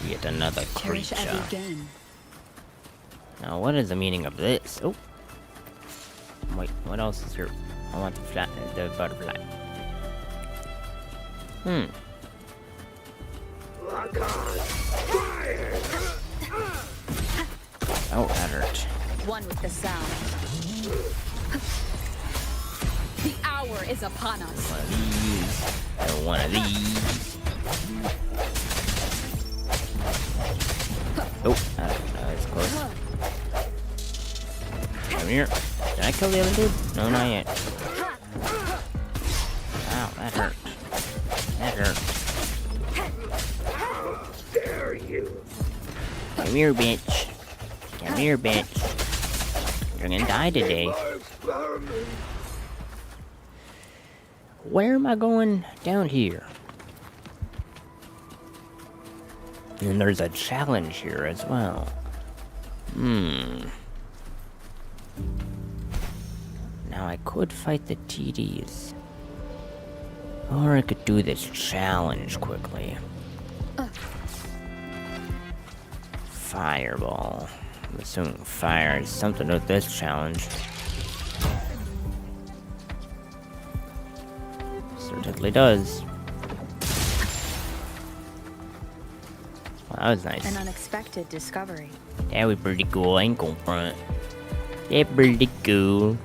Yet another Cherish creature. every gain. Now, what is the meaning of this? Oh. Wait, what else is here? I want the butterfly. Lock on. Fire. Oh, that hurt. One with the sound. The hour is upon us. One of these. And one of these. Oh, that's close. Come here. Did I kill the other dude? No, not yet. Ow, that hurt. That hurt. How dare you? Come here, bitch. Come here, bitch. You're gonna die today. My vermin. Where am I going? Down here. And there's a challenge here as well. Now I could fight the TDs. Or I could do this challenge quickly. Fireball. I'm assuming fire is something with this challenge. Certainly does. Well, that was nice. An unexpected discovery. That was pretty cool. I ain't gonna front. That's pretty cool.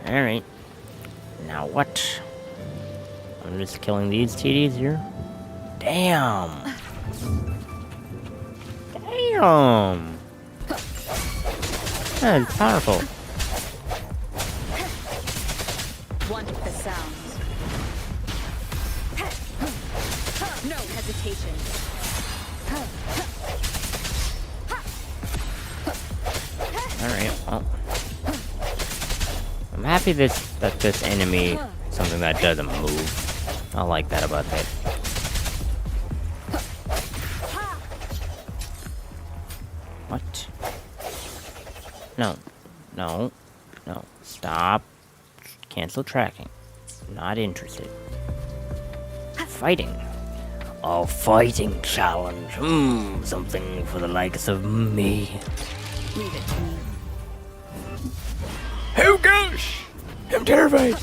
Alright. Now what? I'm just killing these TDs here. Damn! Damn! That is powerful. One with the sounds. No hesitation. Alright, well. I'm happy that this enemy is something that doesn't move. I like that about that. What? No. No. No. Stop. Cancel tracking. Not interested. Fighting. A fighting challenge. Something for the likes of me. Leave it to me. Oh gosh! I'm terrified!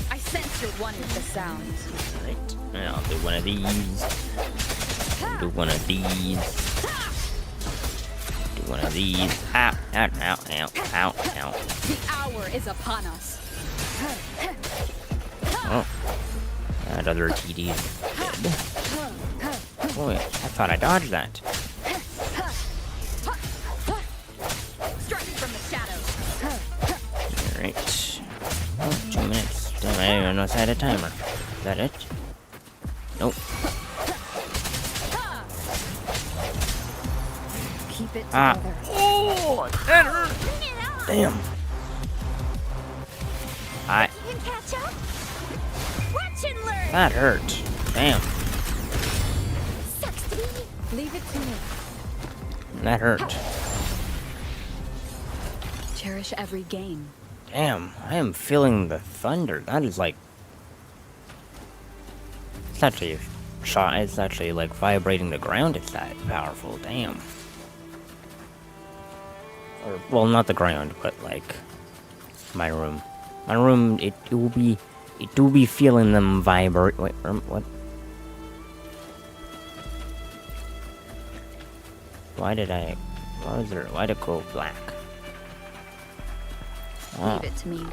I sense your one with the sounds. Right. I'll do one of these. Do one of these. Do one of these. Ow, ow, ow, ow, ow, ow. The hour is upon us. Oh. That other TD is dead. Boy, I thought I dodged that. Striking from the shadows. Alright. Oh, 2 minutes. Damn, I didn't even notice I had a timer. Is that it? Nope. Keep it Ah. together. Oh, that hurt. Damn. You can catch up. Watch and learn. That hurt. Damn. Sucks to be. Leave it to me. That hurt. Cherish every gain. Damn, I am feeling the thunder. That is like... It's actually a shot. It's actually like vibrating the ground. It's that powerful. Damn. Or, well, not the ground, but like my room. My room, it will be feeling them vibrate. Wait, what? Why did it go black? Wow. Leave it to me.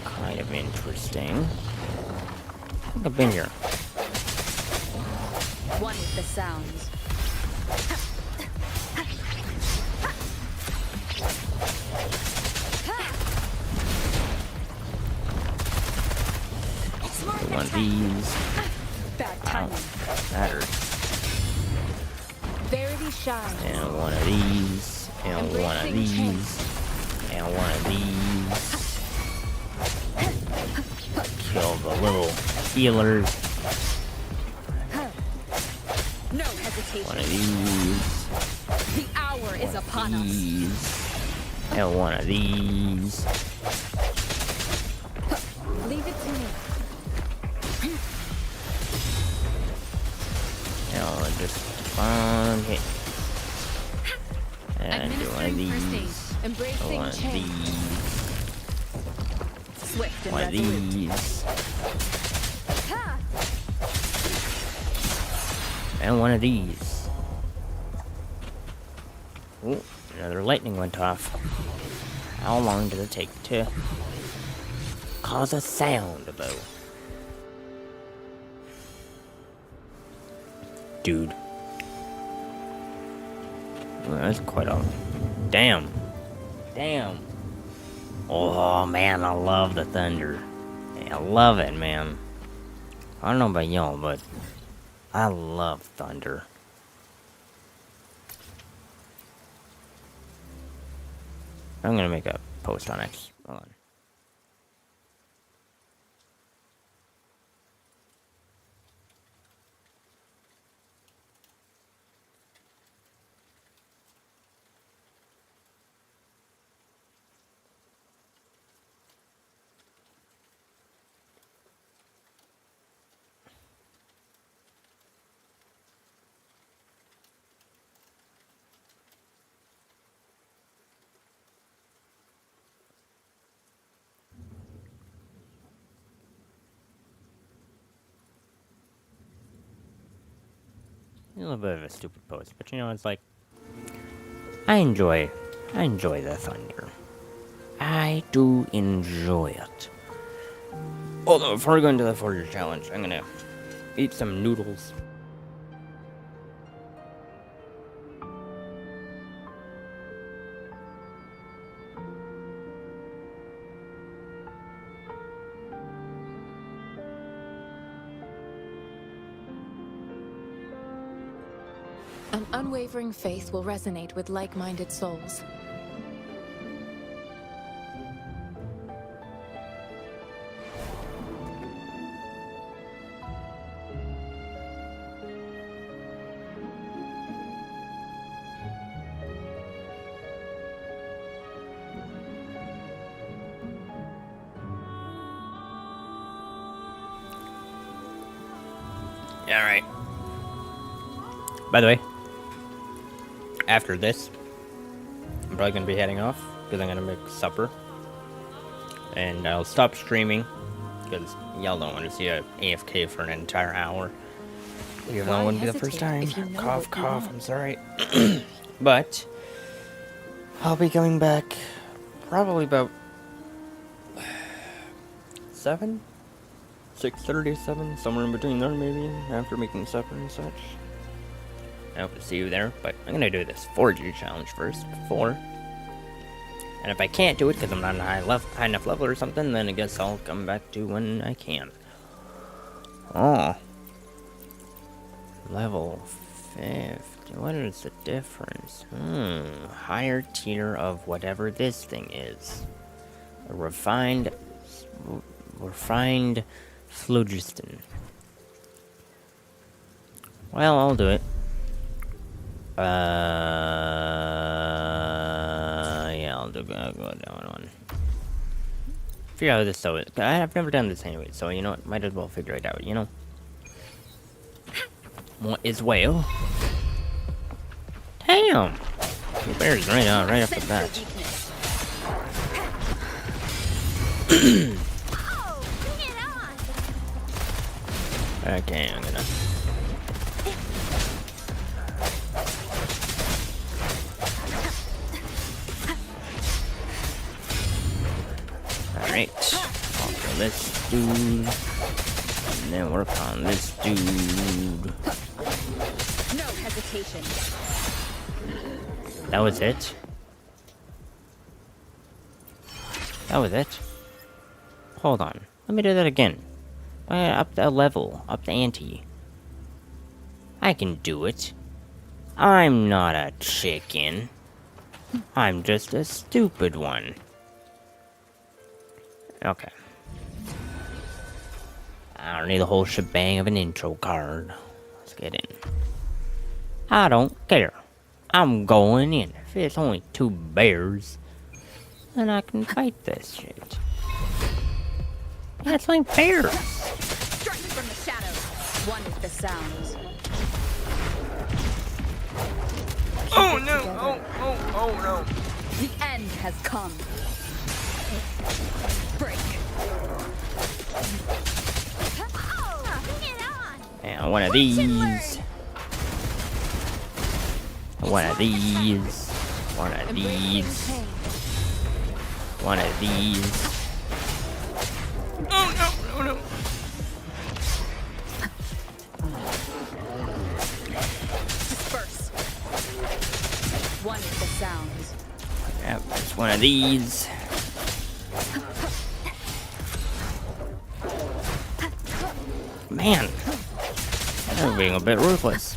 Kind of interesting. I think I've been here. One with the sounds. One of these. Bad Ow. timing. That hurts. Verity shines. And one of these. And one of these. And one of these. Kill the little healers. No hesitation. One of these. The hour is upon us. These. And one of these. Leave it to me. And just one hit. And do one of these. Embracing One of change. these. Swift and One of resolute. these. Ha! And one of these. Ooh, another lightning went off. How long did it take to cause a sound, though? Dude. Well, that's quite a... Damn. Damn. Oh, man, I love the thunder. I love it, man. I don't know about y'all, but I love thunder. I'm gonna make a post on X. Hold on. A little bit of a stupid post, but you know, it's like I enjoy the thunder. I do enjoy it. Although before we go into the Forger Challenge, I'm gonna eat some noodles. An unwavering faith will resonate with like-minded souls. Alright. By the way, after this, I'm probably going to be heading off, because I'm going to make supper. And I'll stop streaming, because y'all don't want to see a AFK for an entire hour. Even though it wouldn't be the first time. Cough, cough, I'm sorry. But, I'll be coming back probably about 7? 6:30, 7, somewhere in between there maybe, after making supper and such. I hope to see you there, but I'm gonna do this Forger Challenge first, before. And if I can't do it because I'm not a high enough level or something, then I guess I'll come back to when I can. Oh. Level 50. What is the difference? Higher tier of whatever this thing is. A refined phlogiston. Well, I'll do it. Yeah, I'll go down one. Figure out how this so is. I've never done this anyway, so you know what? Might as well figure it out, you know? What is whale? Damn! The bear's right off the bat. Okay, I'm gonna... Alright, conquer this dude, and then work on this dude. No hesitation. That was it? That was it? Hold on, let me do that again. Up the level, up the ante. I can do it. I'm not a chicken. I'm just a stupid one. Okay. I don't need the whole shebang of an intro card. Let's get in. I don't care. I'm going in. If it's only 2 bears, then I can fight this shit. Yeah, it's like bears. Strike from the shadows. One is the sound. Oh no! Oh, Oh no. The end has come. Break. Bring it on! And one of these. One of these. One of these. One of these. Oh no, no, no. Disperse. One with the sounds. Yep, there's one of these. Man, I'm being a bit ruthless.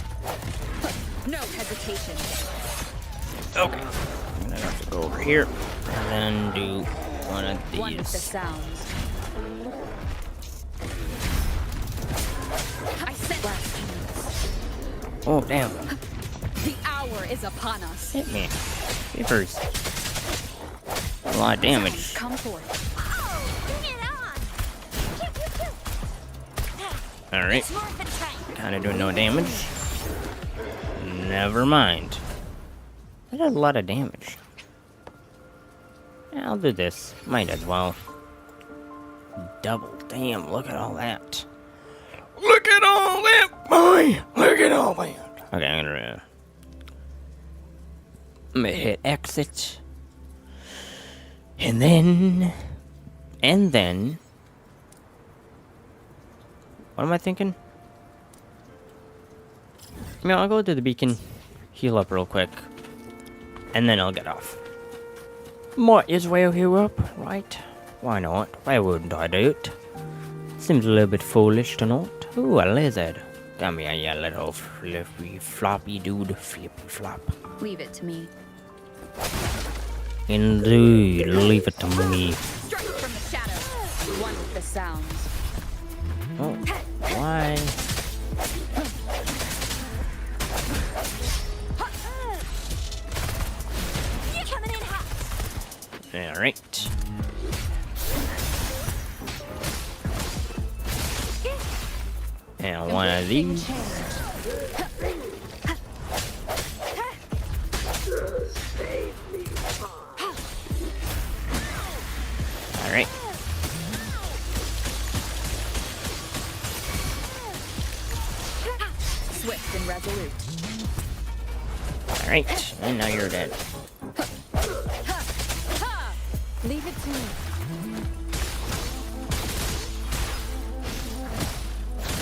No hesitation. Okay, I'm gonna have to go over here and then do one of these. One with the sounds. I sent last chance. Oh damn! The hour is upon us. Hit me, Beavers. A lot of damage. Come forth. Bring it on! Pew, pew, pew. All right, It's more of a tank. kind of doing no damage. Never mind. That does a lot of damage. Yeah, I'll do this. Might as well. Double. Damn, look at all that. Look at all that, boy! Look at all that. Okay, I'm gonna hit exit. And then... What am I thinking? No, I'll go to the beacon, heal up real quick, and then I'll get off. Might as well heal up, right? Why not? Why wouldn't I do it? Seems a little bit foolish to not. Ooh, a lizard. Come here, you little flippy floppy dude. Flippy flop. Leave it to me. Indeed, leave it to me. Strike from the shadows. One with the sounds. Oh, why? You're coming in hot. Alright. And one of these. Alright. Swift and resolute. Alright, and now you're dead. Leave it to me.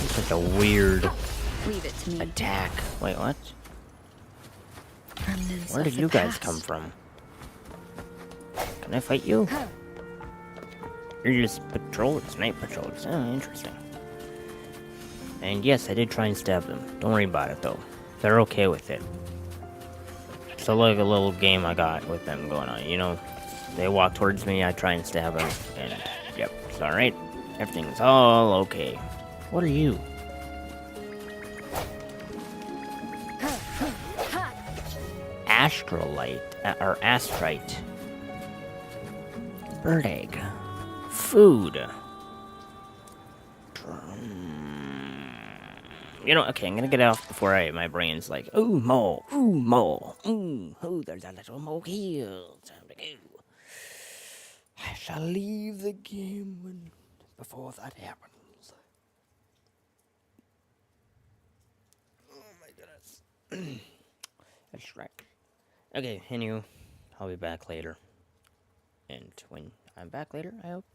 Such a weird Leave it to me. attack. Wait, what? Remnants Where of did the you guys past. come from? Can I fight you? You're just patrols, night patrols. Oh, interesting. And yes, I did try and stab them. Don't worry about it, though. They're okay with it. It's like a little game I got with them going on, you know? They walk towards me, I try and stab them, and yep, it's alright. Everything's all okay. What are you? Astrolite, or astrite. Bird egg. Food. You know, okay, I'm gonna get off before my brain's like, ooh, more, ooh, there's a little more here. Time to go. I shall leave the game before that happens. Oh my goodness. That's right. Okay, anyway, I'll be back later. And when I'm back later, I hope